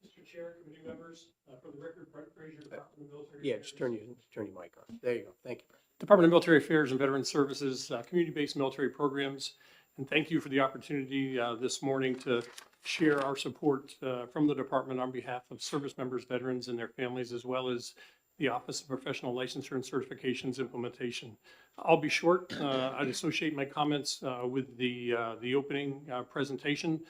Mr. Chair, committee members, for the record, Brett Frazier, Department of Military. Yeah, just turn your mic on. There you go. Thank you. Department of Military Affairs and Veterans Services, community-based military programs. And thank you for the opportunity this morning to share our support from the department on behalf of service members, veterans, and their families, as well as the Office of Professional Licensure and Certifications implementation. I'll be short. I'd associate my comments with the opening presentation.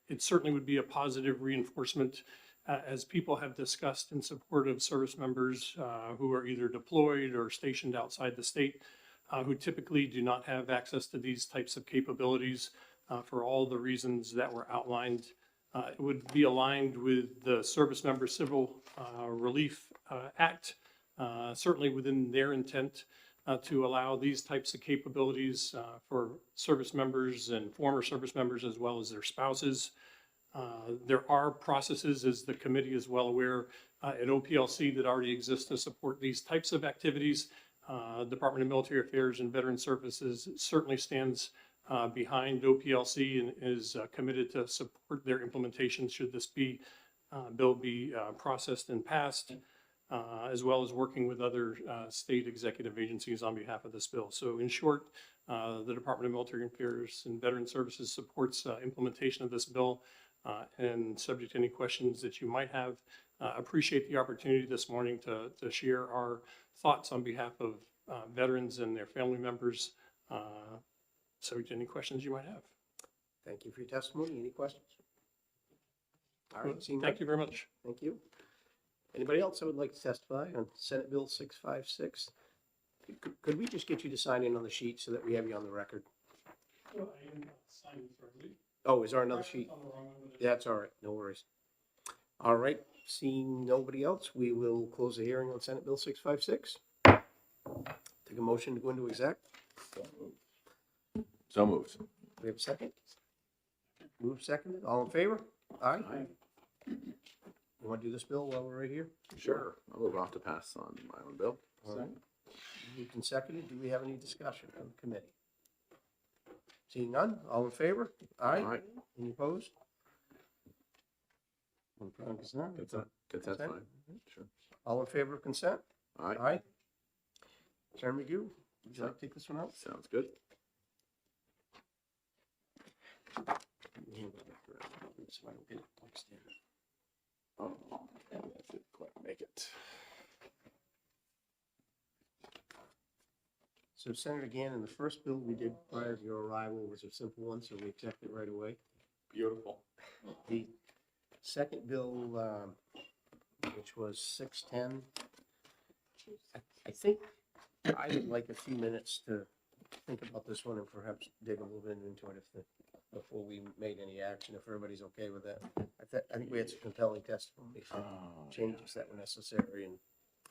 It certainly would be a positive reinforcement as people have discussed in support of service members who are either deployed or stationed outside the state, who typically do not have access to these types of capabilities for all the reasons that were outlined. It would be aligned with the Service Member Civil Relief Act, certainly within their intent to allow these types of capabilities for service members and former service members as well as their spouses. There are processes, as the committee is well aware, at OPLC that already exist to support these types of activities. Department of Military Affairs and Veterans Services certainly stands behind OPLC and is committed to support their implementation should this bill be processed and passed, as well as working with other state executive agencies on behalf of this bill. So in short, the Department of Military Affairs and Veterans Services supports implementation of this bill, and subject to any questions that you might have, appreciate the opportunity this morning to share our thoughts on behalf of veterans and their family members, subject to any questions you might have. Thank you for your testimony. Any questions? All right. Seeing none. Thank you very much. Thank you. Anybody else that would like to testify on Senate Bill 656? Could we just get you to sign in on the sheet so that we have you on the record? Well, I am signing correctly. Oh, is there another sheet? That's all right. No worries. All right. Seeing nobody else, we will close the hearing on Senate Bill 656. Take a motion to go into exec. So moved. We have a second? Move seconded. All in favor? Aye. You want to do this bill while we're right here? Sure. I'll move off to pass on my own bill. All right. Moved and seconded. Do we have any discussion on the committee? Seeing none, all in favor? Aye. Aye. Any opposed? One for consent. Consent. Consent's Consent? fine. Sure. All in favor of consent? Aye. Aye. Chairman McGee, would you like to take this one out? Sounds good. So I don't get it. Oh, that didn't quite make it. So Senator Gannon, the first bill we did prior to your arrival was a simple one, so we accepted it right away. Beautiful. The second bill, which was 610, I think I would like a few minutes to think about this one and perhaps dig a little bit into it before we made any action, if everybody's okay with that. I think we had some compelling testimony, some changes that were necessary, and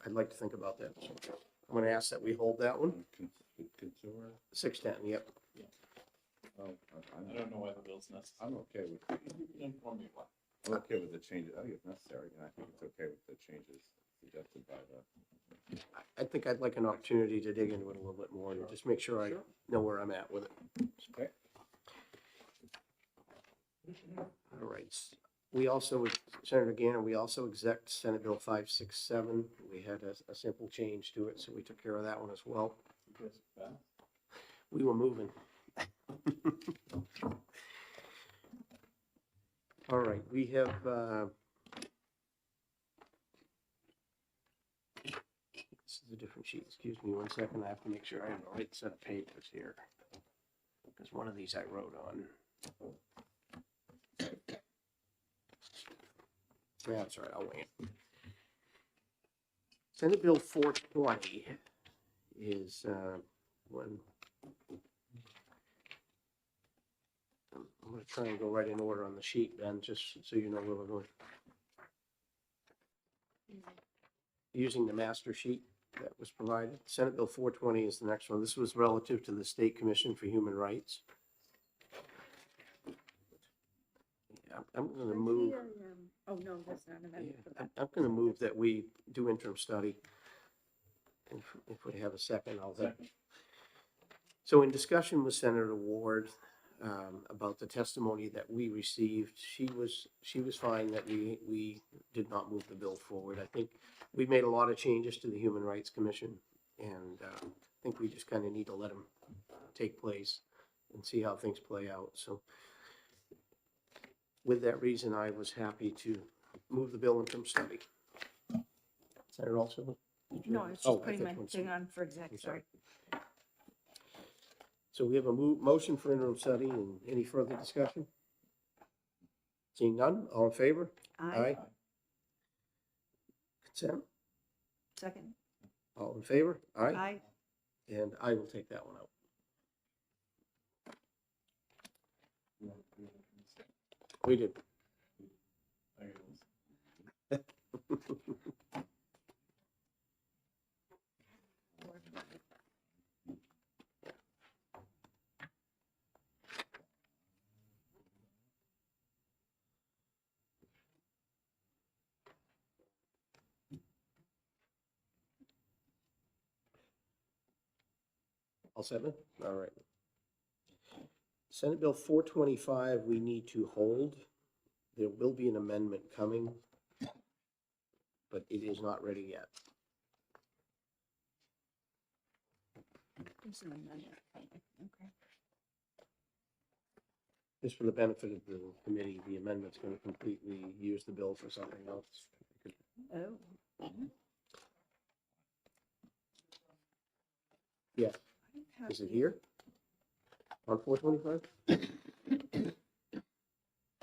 I'd like to think about that. So I'm going to ask that we hold that one. Consumer. 610, yep. Oh, I don't know why the bill's necessary. I'm okay with, inform me why. I'm okay with the changes. I think it's necessary, and I think it's okay with the changes suggested by the. I think I'd like an opportunity to dig into it a little bit more and just make sure I know where I'm at with it. Okay. All right. We also, Senator Gannon, we also exec Senate Bill 567. We had a simple change to it, so we took care of that one as well. We were moving. All right, we have, this is a different sheet. Excuse me 1 second. I have to make sure I have the right set of papers here. Because one of these I wrote on. Yeah, that's right, I'll wait. Senate Bill 420 is one. I'm going to try and go right in order on the sheet, Ben, just so you know where we're going. Using the master sheet that was provided. Senate Bill 420 is the next one. This was relative to the State Commission for Human Rights. I'm going to move. Oh, no, that's not an amendment for that. I'm going to move that we do interim study. If we have a second, I'll have. So in discussion with Senator Ward about the testimony that we received, she was fine that we did not move the bill forward. I think we made a lot of changes to the Human Rights Commission, and I think we just kind of need to let them take place and see how things play out. So with that reason, I was happy to move the bill interim study. Senator Alston? No, I was Oh, just putting my think thing on for exec, I'm sorry. So we have a motion for interim study, and any further discussion? Seeing none, all in favor? Consent, Second. all in favor? Aye. Aye. And I will take that one out. We did. All set, man? All right. Senate Bill 425, we need to hold. There will be an amendment coming, but it is not ready yet. There's an amendment. Okay. Just for the benefit of the committee, the amendment's going to completely use the bill for something else. Oh. Yeah, I don't have is it the- here? On 425? I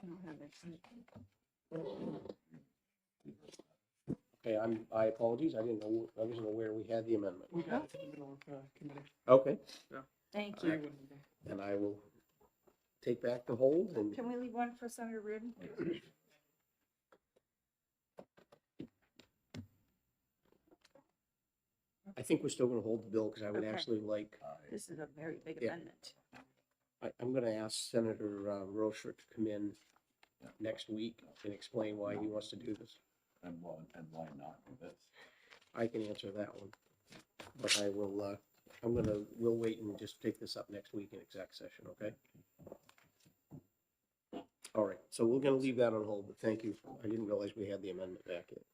don't have it. Okay, I apologize. I wasn't aware we had the amendment. We got it in the middle of committee. Okay, Thank All right. you. and I will take back the hold and Can we leave one for Senator Reardon? I think we're still going to hold the bill because I would Okay. actually like, This is a very big Yeah. amendment. I'm going to ask Senator Rocher to come in next week and explain why he wants to do this. And why not do this? I can answer that one. But I will, we'll wait and just take this up next week in exec session, okay? All right, so we're gonna leave that on hold, but thank you. I didn't realize we had the amendment back yet.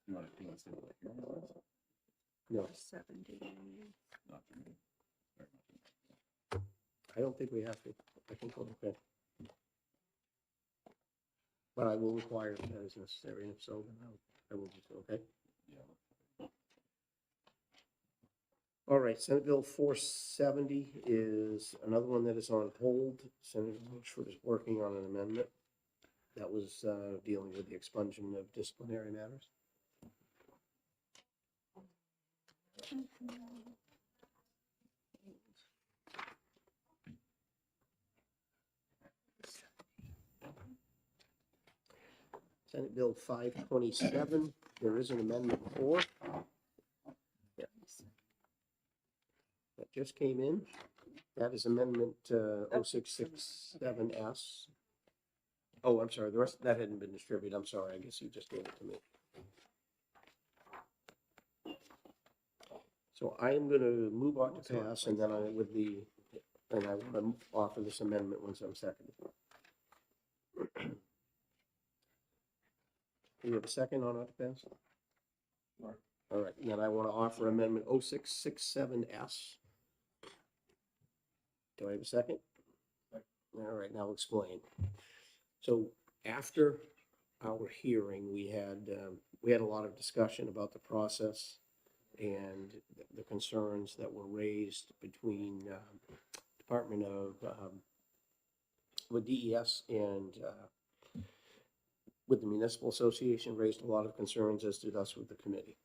You want to see what the hearing was? No, 70. Not for me. Very much. I don't think we have to. I think we're okay. but I will require if that is necessary, and if so, then I will do so, okay? All right, Senate Bill 470 is another one that is on hold. Senator Rochford is working on an amendment that was dealing with the expungement of disciplinary matters. Senate Bill 527, there is an amendment for. Yep. That just came in. That is amendment 0667S. Oh, I'm sorry, the rest, that hadn't been distributed. I'm sorry, I guess you just gave it to me. So I am gonna move on to pass, and then I want to offer this amendment once I'm seconded. Do you have a second on it to pass? All right, and then I want to offer amendment 0667S. Do I have a second? All right, now I'll explain. So after our hearing, we had a lot of discussion about the process and the concerns that were raised between Department of, with DES and with the Municipal Association, raised a lot of concerns, as did us with the committee.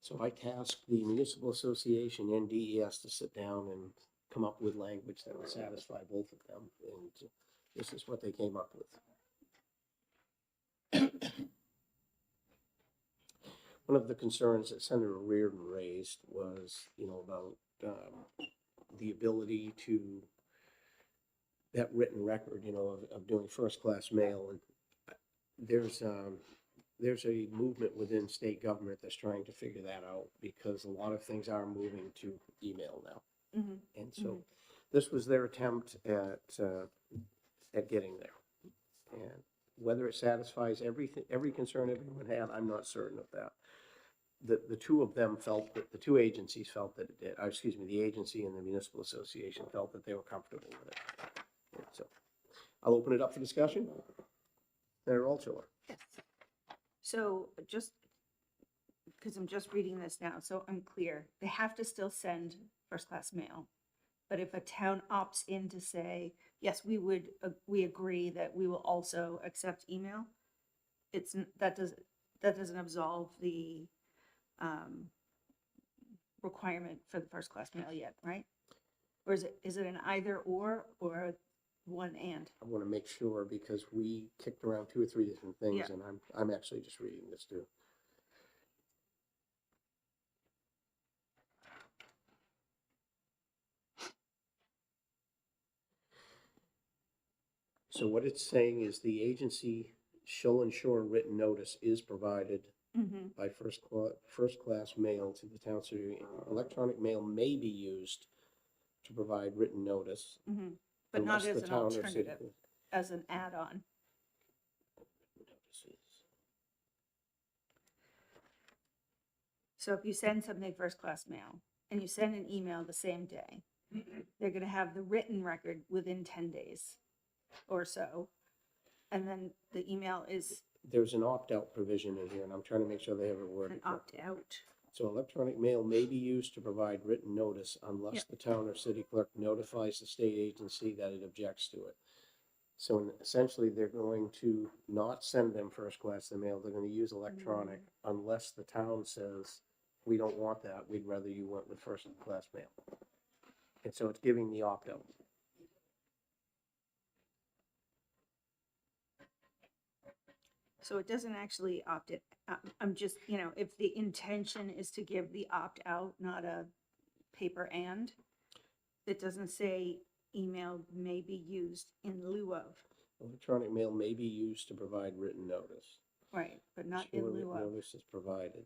So I tasked the Municipal Association and DES to sit down and come up with language that would satisfy both of them, and this is what they came up with. One of the concerns that Senator Reardon raised was, about the ability to, that written record, of doing first-class mail. And there's a movement within state government that's trying to figure that out, because a lot of things are moving to email now. And so this was their attempt at getting there. And whether it satisfies every concern everyone had, I'm not certain of that. The two of them felt that, the two agencies felt that it did. The agency and the Municipal Association felt that they were comfortable with it. And so I'll open it up for discussion. Senator Altshuler. Yes. So just, because I'm just reading this now, so I'm clear, they have to still send first-class mail. But if a town opts in to say, yes, we agree that we will also accept email, that doesn't absolve the requirement for the first-class mail yet, right? Or is it an either or one and? I want to make sure, because we kicked around 2 or 3 different things, Yeah. and I'm actually just reading this too. So what it's saying is the agency shall ensure written notice is provided by first-class mail to the town. So electronic mail may be used to provide written notice. But not unless as the an town or city alternative, as an add-on. notices. So if you send something first-class mail and you send an email the same day, they're gonna have the written record within 10 days or so. And then the email is There's an opt-out provision in here, and I'm trying to make sure they have it an worded correctly. opt-out. So electronic mail may be used to provide written notice unless Yeah. the town or city clerk notifies the state agency that it objects to it. So essentially, they're going to not send them first-class mail, they're gonna use electronic unless the town says, we don't want that, we'd rather you went with first-class mail. And so it's giving the opt-out. So it doesn't actually opt it. I'm just, if the intention is to give the opt-out, not a paper and, it doesn't say email may be used in lieu of, Electronic mail may be used to provide written notice. right, but not Sure, in written lieu of. notice is provided.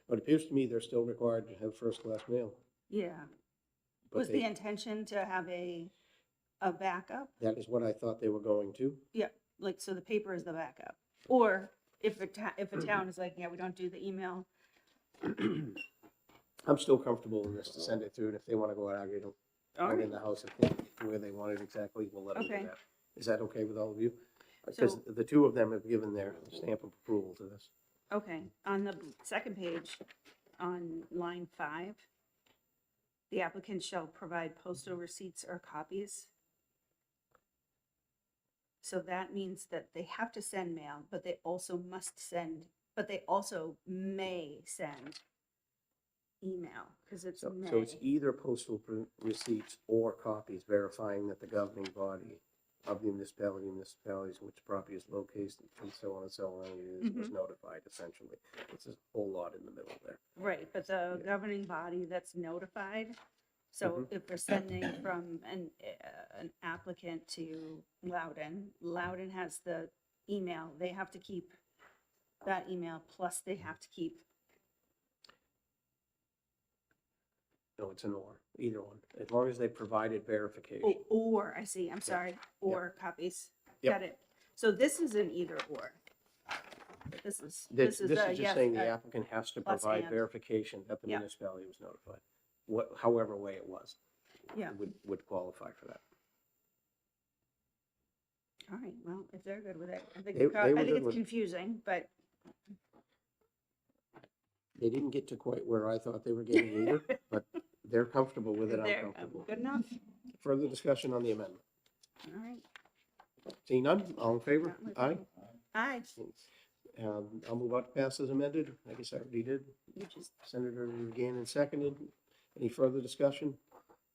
But it appears to me they're still required to have first-class mail. Yeah. But Was the they- intention to have a backup? That is what I thought they were going to. Yeah, like, so the paper is the backup. Or if a town is like, yeah, we don't do the email, I'm still comfortable in this to send it through, and if they wanna go out, it'll, All out in right, the house, if they get to where they want it exactly, we'll let them do Okay. that. Is that okay with all of you? Because So- the two of them have given their stamp of approval to this. okay. On the second page, on line 5, the applicant shall provide postal receipts or copies. So that means that they have to send mail, but they also may send email, because it's So may. it's either postal receipts or copies verifying that the governing body of the municipalities in which property is located, and so on and so on, was notified essentially. It's a whole lot in the middle there. Right, but the governing body that's notified, so if we're sending from an applicant to Loudon, Loudon has the email, they have to keep that email, plus they have to keep, No, it's an or, either one, as long as they provided verification. or, I see, I'm sorry, or copies. Yep. Got it. So this is an either or. This is This a is just yes, saying the applicant has to plus provide and. verification that the Yeah. municipality was notified, however way it was. Yeah. Would qualify for that. All right, well, if they're good with it, I think They were good it's with it. confusing, but They didn't get to quite where I thought they were getting either, but they're comfortable with it, I'm they're comfortable. good enough. Further discussion on the amendment? All right. Seeing none, all in favor? Not my Aye. problem. Aye. I'll move on to pass as amended. I guess I already did. You just, Senator Gannon seconded. Any further discussion?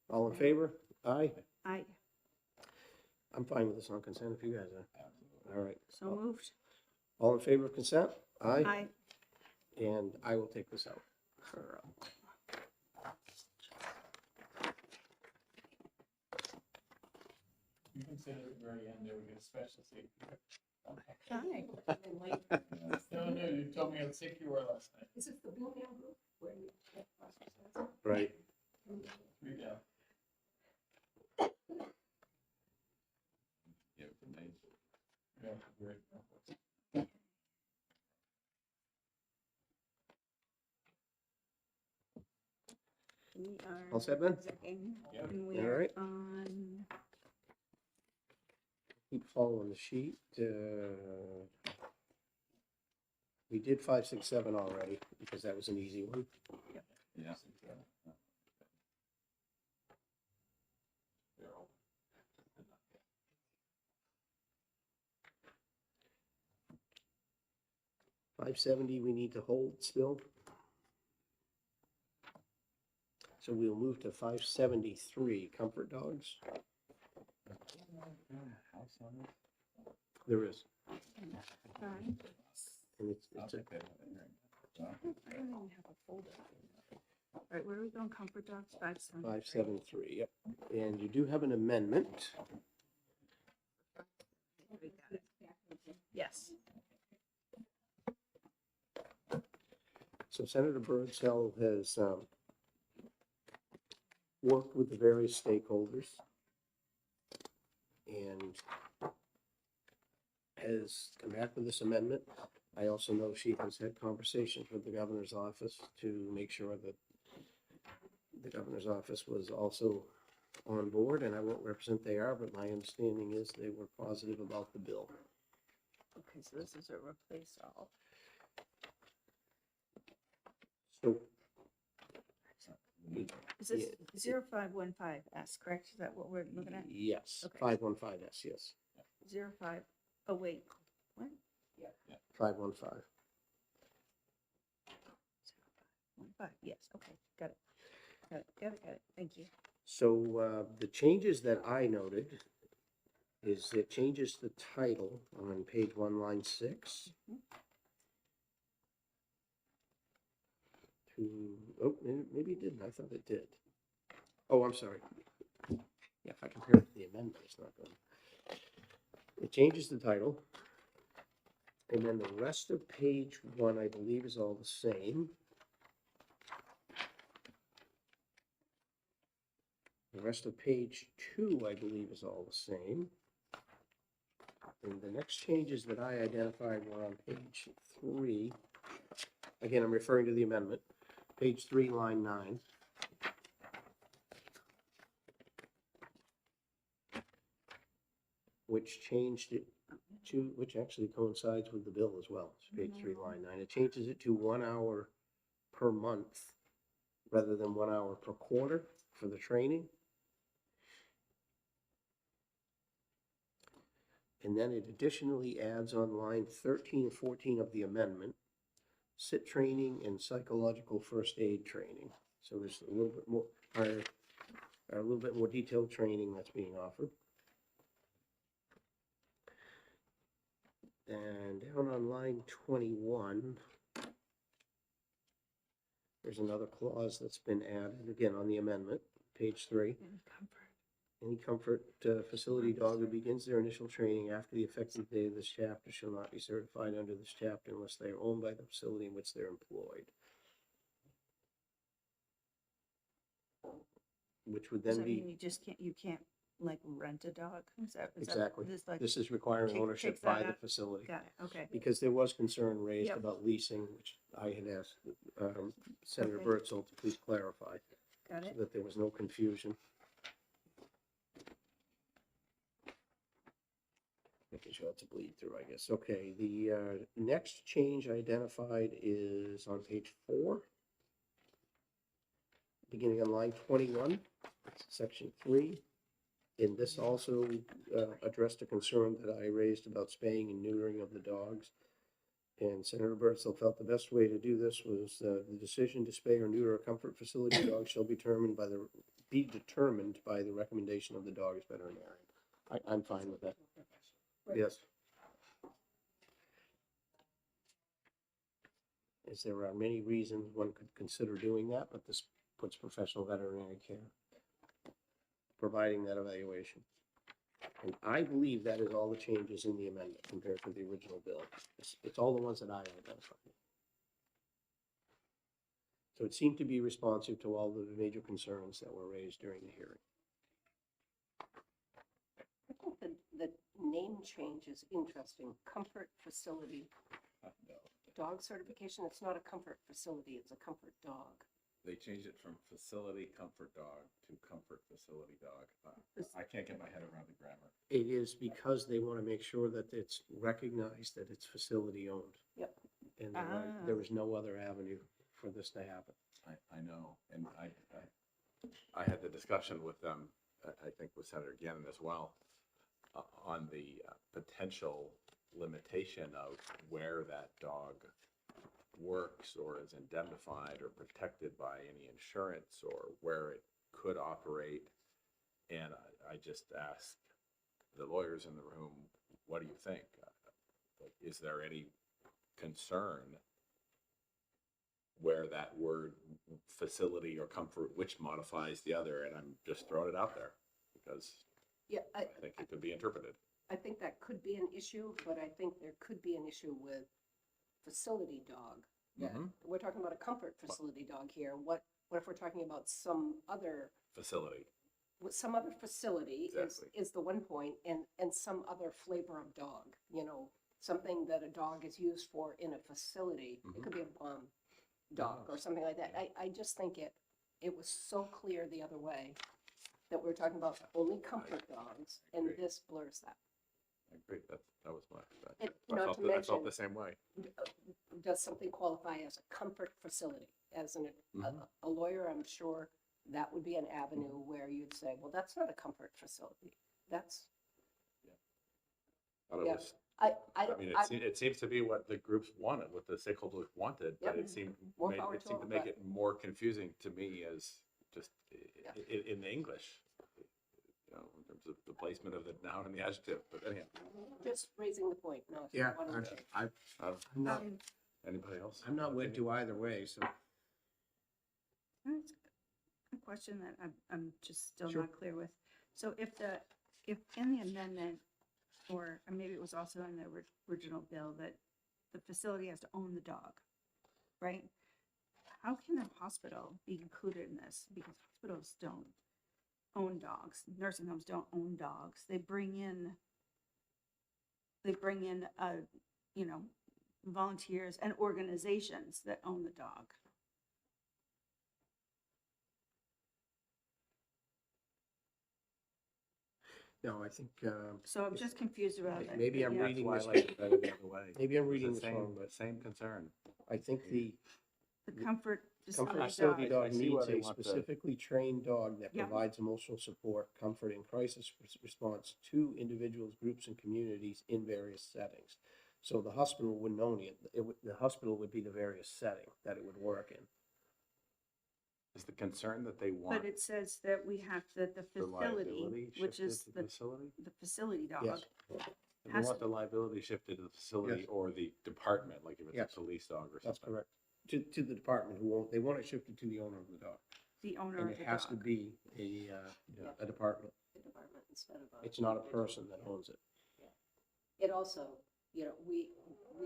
All in favor? Aye. aye, I'm fine with this on consent if you guys are. All right. so moved. All in favor of consent? Aye. Aye. And I will take this out. You can say at the very end, there we get a special safety. Aye. No, you told me how sick you were last night. Is this the Blue Man Group where you? Right. 3 down. Yeah, nice. Yeah, great. We are. All set, Ben? execing, Yeah. And we All are right. on, Keep following the sheet. We did 5, 6, 7 already because that was an easy one. Yeah. 570 we need to hold still. So we'll move to 573, Comfort Dogs. There is, and it's I'll a, take that. I don't even have a folder. All right, where are we going? Comfort Dogs, 573. 573, yep. And you do have an amendment. We got it. Yes. So Senator Birdsell has worked with the various stakeholders and has come back with this amendment. I also know she has had conversations with the governor's office to make sure that the governor's office was also on board, and I won't represent they are, but my understanding is they were positive about the bill. Okay, so this is a replace all. So Is this 0515S, correct? Is that what we're looking at? yes, Okay. 515S, yes, 05, oh wait, what? 515. 15, yes, okay, got it. Got it, thank you. So the changes that I noted is it changes the title on page 1, line 6. To, oh, maybe it didn't. I thought it did. Oh, I'm sorry. Yeah, if I compare it to the amendment, it's not good. It changes the title. And then the rest of page 1, I believe, is all the same. The rest of page 2, I believe, is all the same. And the next changes that I identified were on page 3. Again, I'm referring to the amendment. page 3, line 9. Which changed it to, which actually coincides with the bill as well. It's page 3, line 9. It changes it to 1 hour per month rather than 1 hour per quarter for the training. And then it additionally adds on line 13 and 14 of the amendment, sit training and psychological first aid training. So there's a little bit more, a little bit more detailed training that's being offered. And down on line 21, there's another clause that's been added, again, on the amendment, page 3. Any comfort facility dog who begins their initial training after the effective date of this chapter shall not be certified under this chapter unless they are owned by the facility in which they're employed. Which would Does then that mean be, you can't like rent a dog? Is that exactly, this like, this is requiring take- ownership takes that by the out? facility. got it, okay. Because there was concern raised Yep. about leasing, which I had asked Senator Okay. Bertzel to please clarify, Got so it. that there was no confusion. Making sure that's a bleed through, I guess. Okay, the next change identified is on page 4, beginning on line 21, section 3. And this also addressed a concern that I raised about spaying and neutering of the dogs. And Senator Bertzel felt the best way to do this was the decision to spay or neuter a comfort facility dog shall be determined by the recommendation of the dog's veterinarian. I'm fine with that. Yes. As there are many reasons one could consider doing that, but this puts professional veterinary care providing that evaluation. And I believe that is all the changes in the amendment compared to the original bill. It's all the ones that I identified. So it seemed to be responsive to all the major concerns that were raised during the hearing. I think the name change is interesting. Comfort facility. Dog certification, it's not a comfort facility, it's a comfort dog. They changed it from facility comfort dog to comfort facility dog. I can't get my head around the grammar. It is because they want to make sure that it's recognized that it's facility owned. Yep. And there is no other avenue for this to happen. I know, and I had the discussion with them, I think with Senator Gannon as well, on the potential limitation of where that dog works or is indemnified or protected by any insurance or where it could operate. And I just asked the lawyers in the room, what do you think? Is there any concern where that word facility or comfort, which modifies the other? And I'm just throwing it out there because Yeah, I think it could be interpreted. I think that could be an issue, but I think there could be an issue with facility dog. that- Mhm. We're talking about a comfort facility dog here. What if we're talking about some other, Facility. with some other facility Exactly. is the one point, and some other flavor of dog, something that a dog is used for in a facility. It could be a bomb dog or something like that. I just think it was so clear the other way that we were talking about only comfort dogs, and agree. this blurs that. I agree. That was my, And I not felt, to I felt mention- the same way. Does something qualify as a comfort facility? As a lawyer, I'm sure that would be an avenue where you'd say, well, that's not a comfort facility. That's, Thought it Yeah. was, I I don't, mean, I, it seems to be what the groups wanted, what the stakeholders wanted, but Yep. it seemed, More made- power it to seemed to them, make but- it more confusing to me as just Yeah. in the English, in terms of the placement of the noun and the adjective. But anyhow, just raising the point, no. Yeah, why don't you? I'm not, anybody else? I'm not wed to either way, so. That's a question that I'm just still Sure. not clear with. So if in the amendment, or maybe it was also in the original bill, that the facility has to own the dog, right? How can a hospital be included in this? Because hospitals don't own dogs. Nursing homes don't own dogs. They bring in, volunteers and organizations that own the dog. No, I think, So I'm just confused about it. maybe I'm Yeah. reading That's this, why I like it better the other way. maybe I'm It's reading the this wrong, but same concern. I think the The comfort comfort facility facility dog. dog I see why needs they a want the- specifically trained dog that Yeah. provides emotional support, comfort, and crisis response to individuals, groups, and communities in various settings. So the hospital wouldn't own it. The hospital would be the various setting that it would work in. Is the concern that they want But it says that we have, that the the liability facility, which shifted is to the the facility? facility dog. Yes. They has want to- the liability shifted to the facility Yes. or the department, like if it's Yes. a police dog or That's something. correct. To the department who won't, they want it shifted to the owner of the dog. The owner And of it the has to dog. be a department. The department instead of It's not a person that owns it. It also, you know, we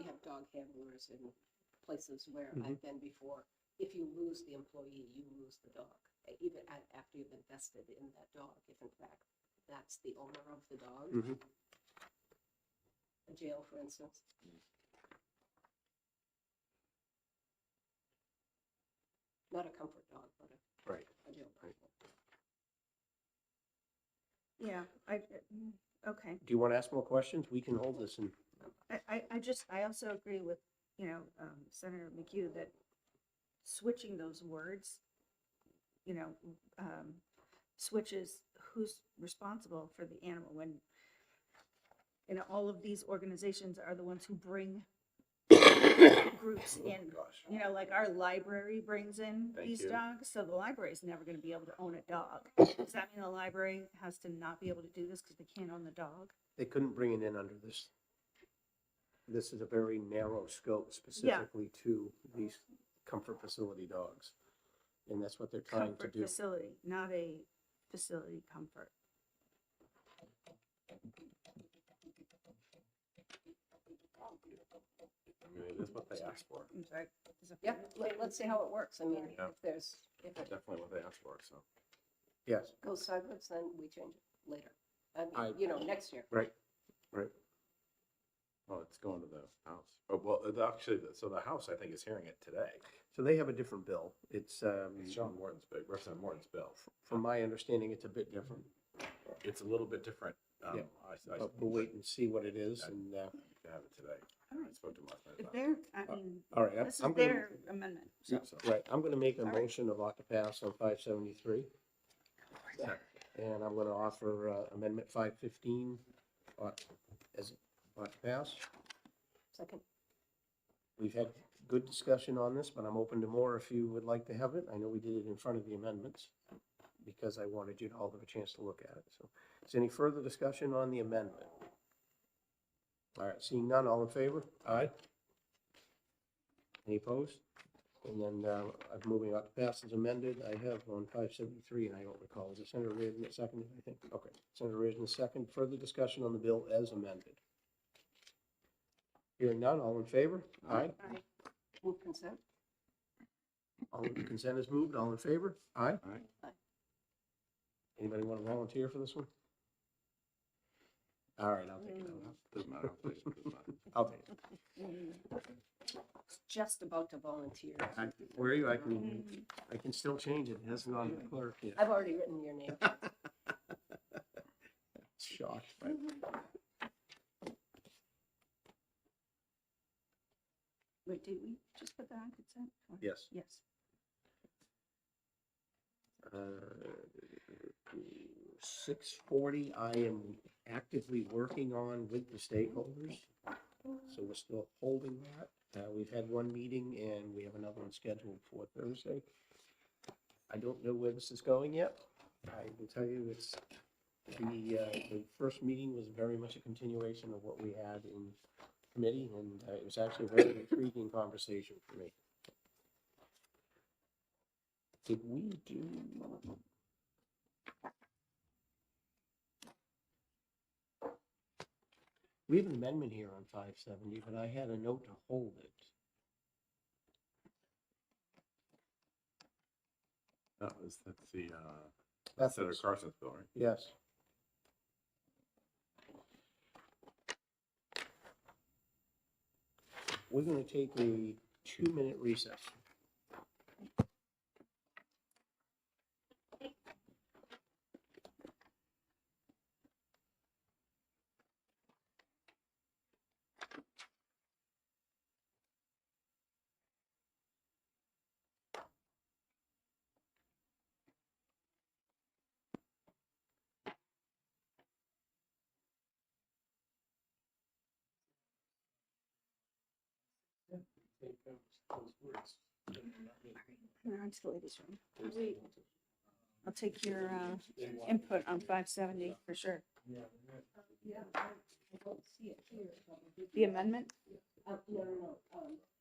have dog handlers in places where I've been before. If you lose the employee, you lose the dog, even after you've invested in that dog, if in fact that's the owner of the dog. Mhm. A jail, for instance. Not a comfort dog, but Right. a jail dog. Yeah, okay. Do you want to ask more questions? We can hold this and, I also agree with, Senator McHugh that switching those words, switches who's responsible for the animal when, all of these organizations are the ones who bring groups in. Gosh. Like our library brings in Thank these you. dogs, so the library is never gonna be able to own a dog. Does that mean the library has to not be able to do this because they can't own the dog? they couldn't bring it in under this. This is a very narrow scope specifically to these comfort facility dogs. And that's what they're trying to Comfort do. facility, not a facility comfort. I mean, it is what they asked for. I'm sorry. Yeah, let's see how it works. I mean, Yeah. if it Definitely what they asked for, so. Yes, goes sideways, then we change it later. I- Next year. right. Well, it's going to the house. Oh, well, actually, so the house, I think, is hearing it today. So they have a different bill. It's, It's John Morton's bill, Representative Morton's bill. from my understanding, it's a bit different. It's a little bit different. Yeah. I But we'll wait and see what it is and, to have it today. All I right. spoke to him last night If about it. they're, I mean, all right, this is I'm gonna, their amendment. So right, I'm gonna make a All right. motion of ought to pass on 573. And I'm gonna offer amendment 515 as ought to pass. Second. We've had good discussion on this, but I'm open to more if you would like to have it. I know we did it in front of the amendments because I wanted you to all have a chance to look at it. So is there any further discussion on the amendment? All right, seeing none, all in favor? Aye. Any opposed? And then I'm moving out to pass as amended. I have on 573, and I don't recall, is it Senator Reardon that seconded, I think? Okay, Senator Reardon second. Further discussion on the bill as amended. Hearing none, all in favor? Aye. Move consent. All consent is moved, all in favor? Aye. Aye. Anybody want to volunteer for this one? All right, I'll take it. Doesn't matter. Doesn't matter. I'll take it. Just about to volunteer. Where are you? I can still change it. It hasn't gone to the clerk yet. I've already written your name. Shocked. wait, did we just put that on consent? Or- Yes. Yes. 6:40, I am actively working on with the stakeholders. So we're still holding that. We've had one meeting and we have another one scheduled for Thursday. I don't know where this is going yet. I will tell you, it's, the first meeting was very much a continuation of what we had in committee, and it was actually a very intriguing conversation for me. Did we do? We have an amendment here on 570, but I had a note to hold it. That's the, That's Senator Carson's bill, right? Yes. We're going to take a 2-minute recess. We're on to the ladies' room. I'll take your input on 570 for sure. Yeah, I don't see it here. The amendment? No,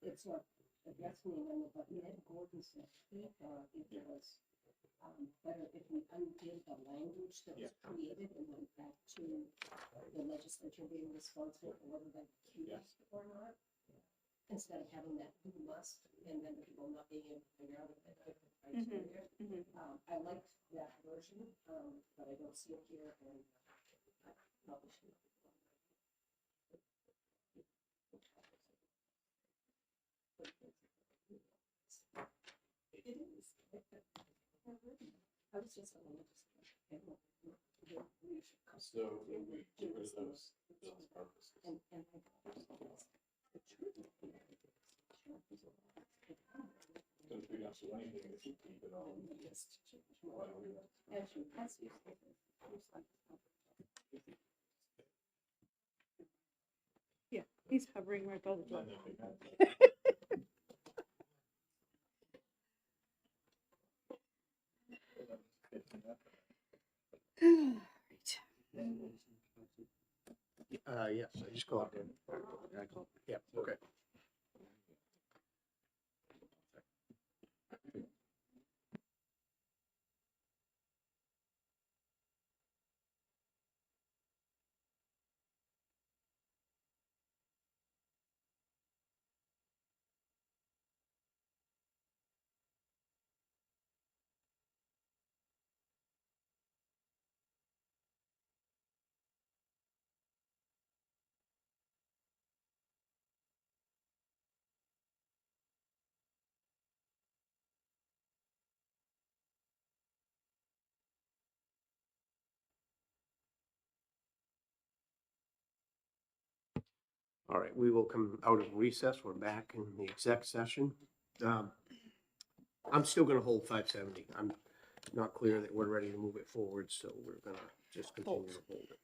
it's not addressing the amendment, but Ned Gordon said, it was, better if we undid the language that was created and went back to the legislature being responsible for whether they accused or not, instead of having that who must, and then people not being able to figure out if they fit the criteria. I like that version, but I don't see it here, and I probably should. It is. I was just. So we get rid of those purposes. And I. If we don't do anything, we should keep it all. Yeah, he's hovering right by the door. Yes, I just called in. Yeah, okay. All right, we will come out of recess. We're back in the exec session. I'm still gonna hold 570. I'm not clear that we're ready to move it forward, so we're gonna just continue to hold it.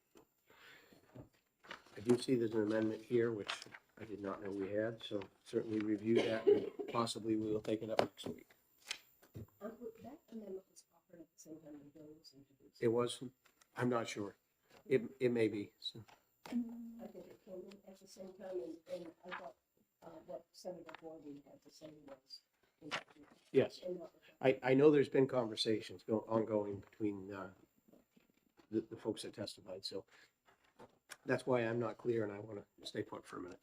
I do see there's an amendment here, which I did not know we had, so certainly review that and possibly we will take it up next week. That amendment was offered at the same time the bill was introduced. It was, I'm not sure. It may be, so. I think it came in at the same time, and I thought, what Senator Gordon had to say was. Yes. and not- I know there's been conversations ongoing between the folks that testified, so that's why I'm not clear and I want to stay put for a minute.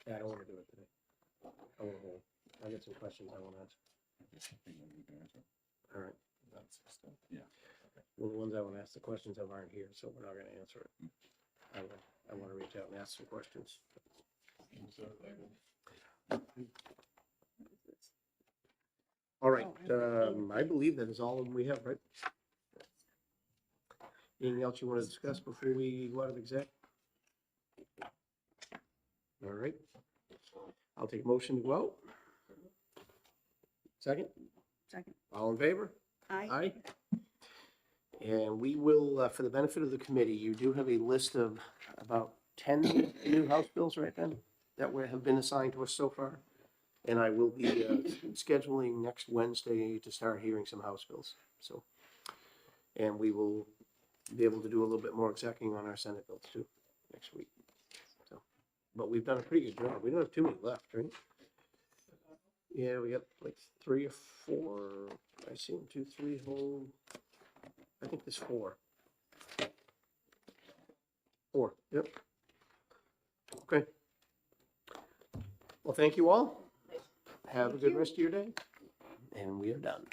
Yeah, I don't want to do it today. I want to hold. I got some questions I want to ask. All right. Yeah. Well, the ones I want to ask the questions of aren't here, so we're not going to answer it. I want to reach out and ask some questions. All right, I believe that is all we have, right? Anything else you want to discuss before we go out of exec? All right. I'll take a motion to go out. Second, Second. all in favor? Aye. Aye. And we will, for the benefit of the committee, you do have a list of about 10 new House bills, right, Ben? That have been assigned to us so far. And I will be scheduling next Wednesday to start hearing some House bills, so. And we will be able to do a little bit more execing on our Senate bills too, next week. So, but we've done a pretty good job. We don't have too many left, right? Yeah, we got like 3 or 4, I see 1, 2, 3 whole, I think there's 4. 4, yep. Okay. Well, thank you all. Have a good rest of your day. And we are done.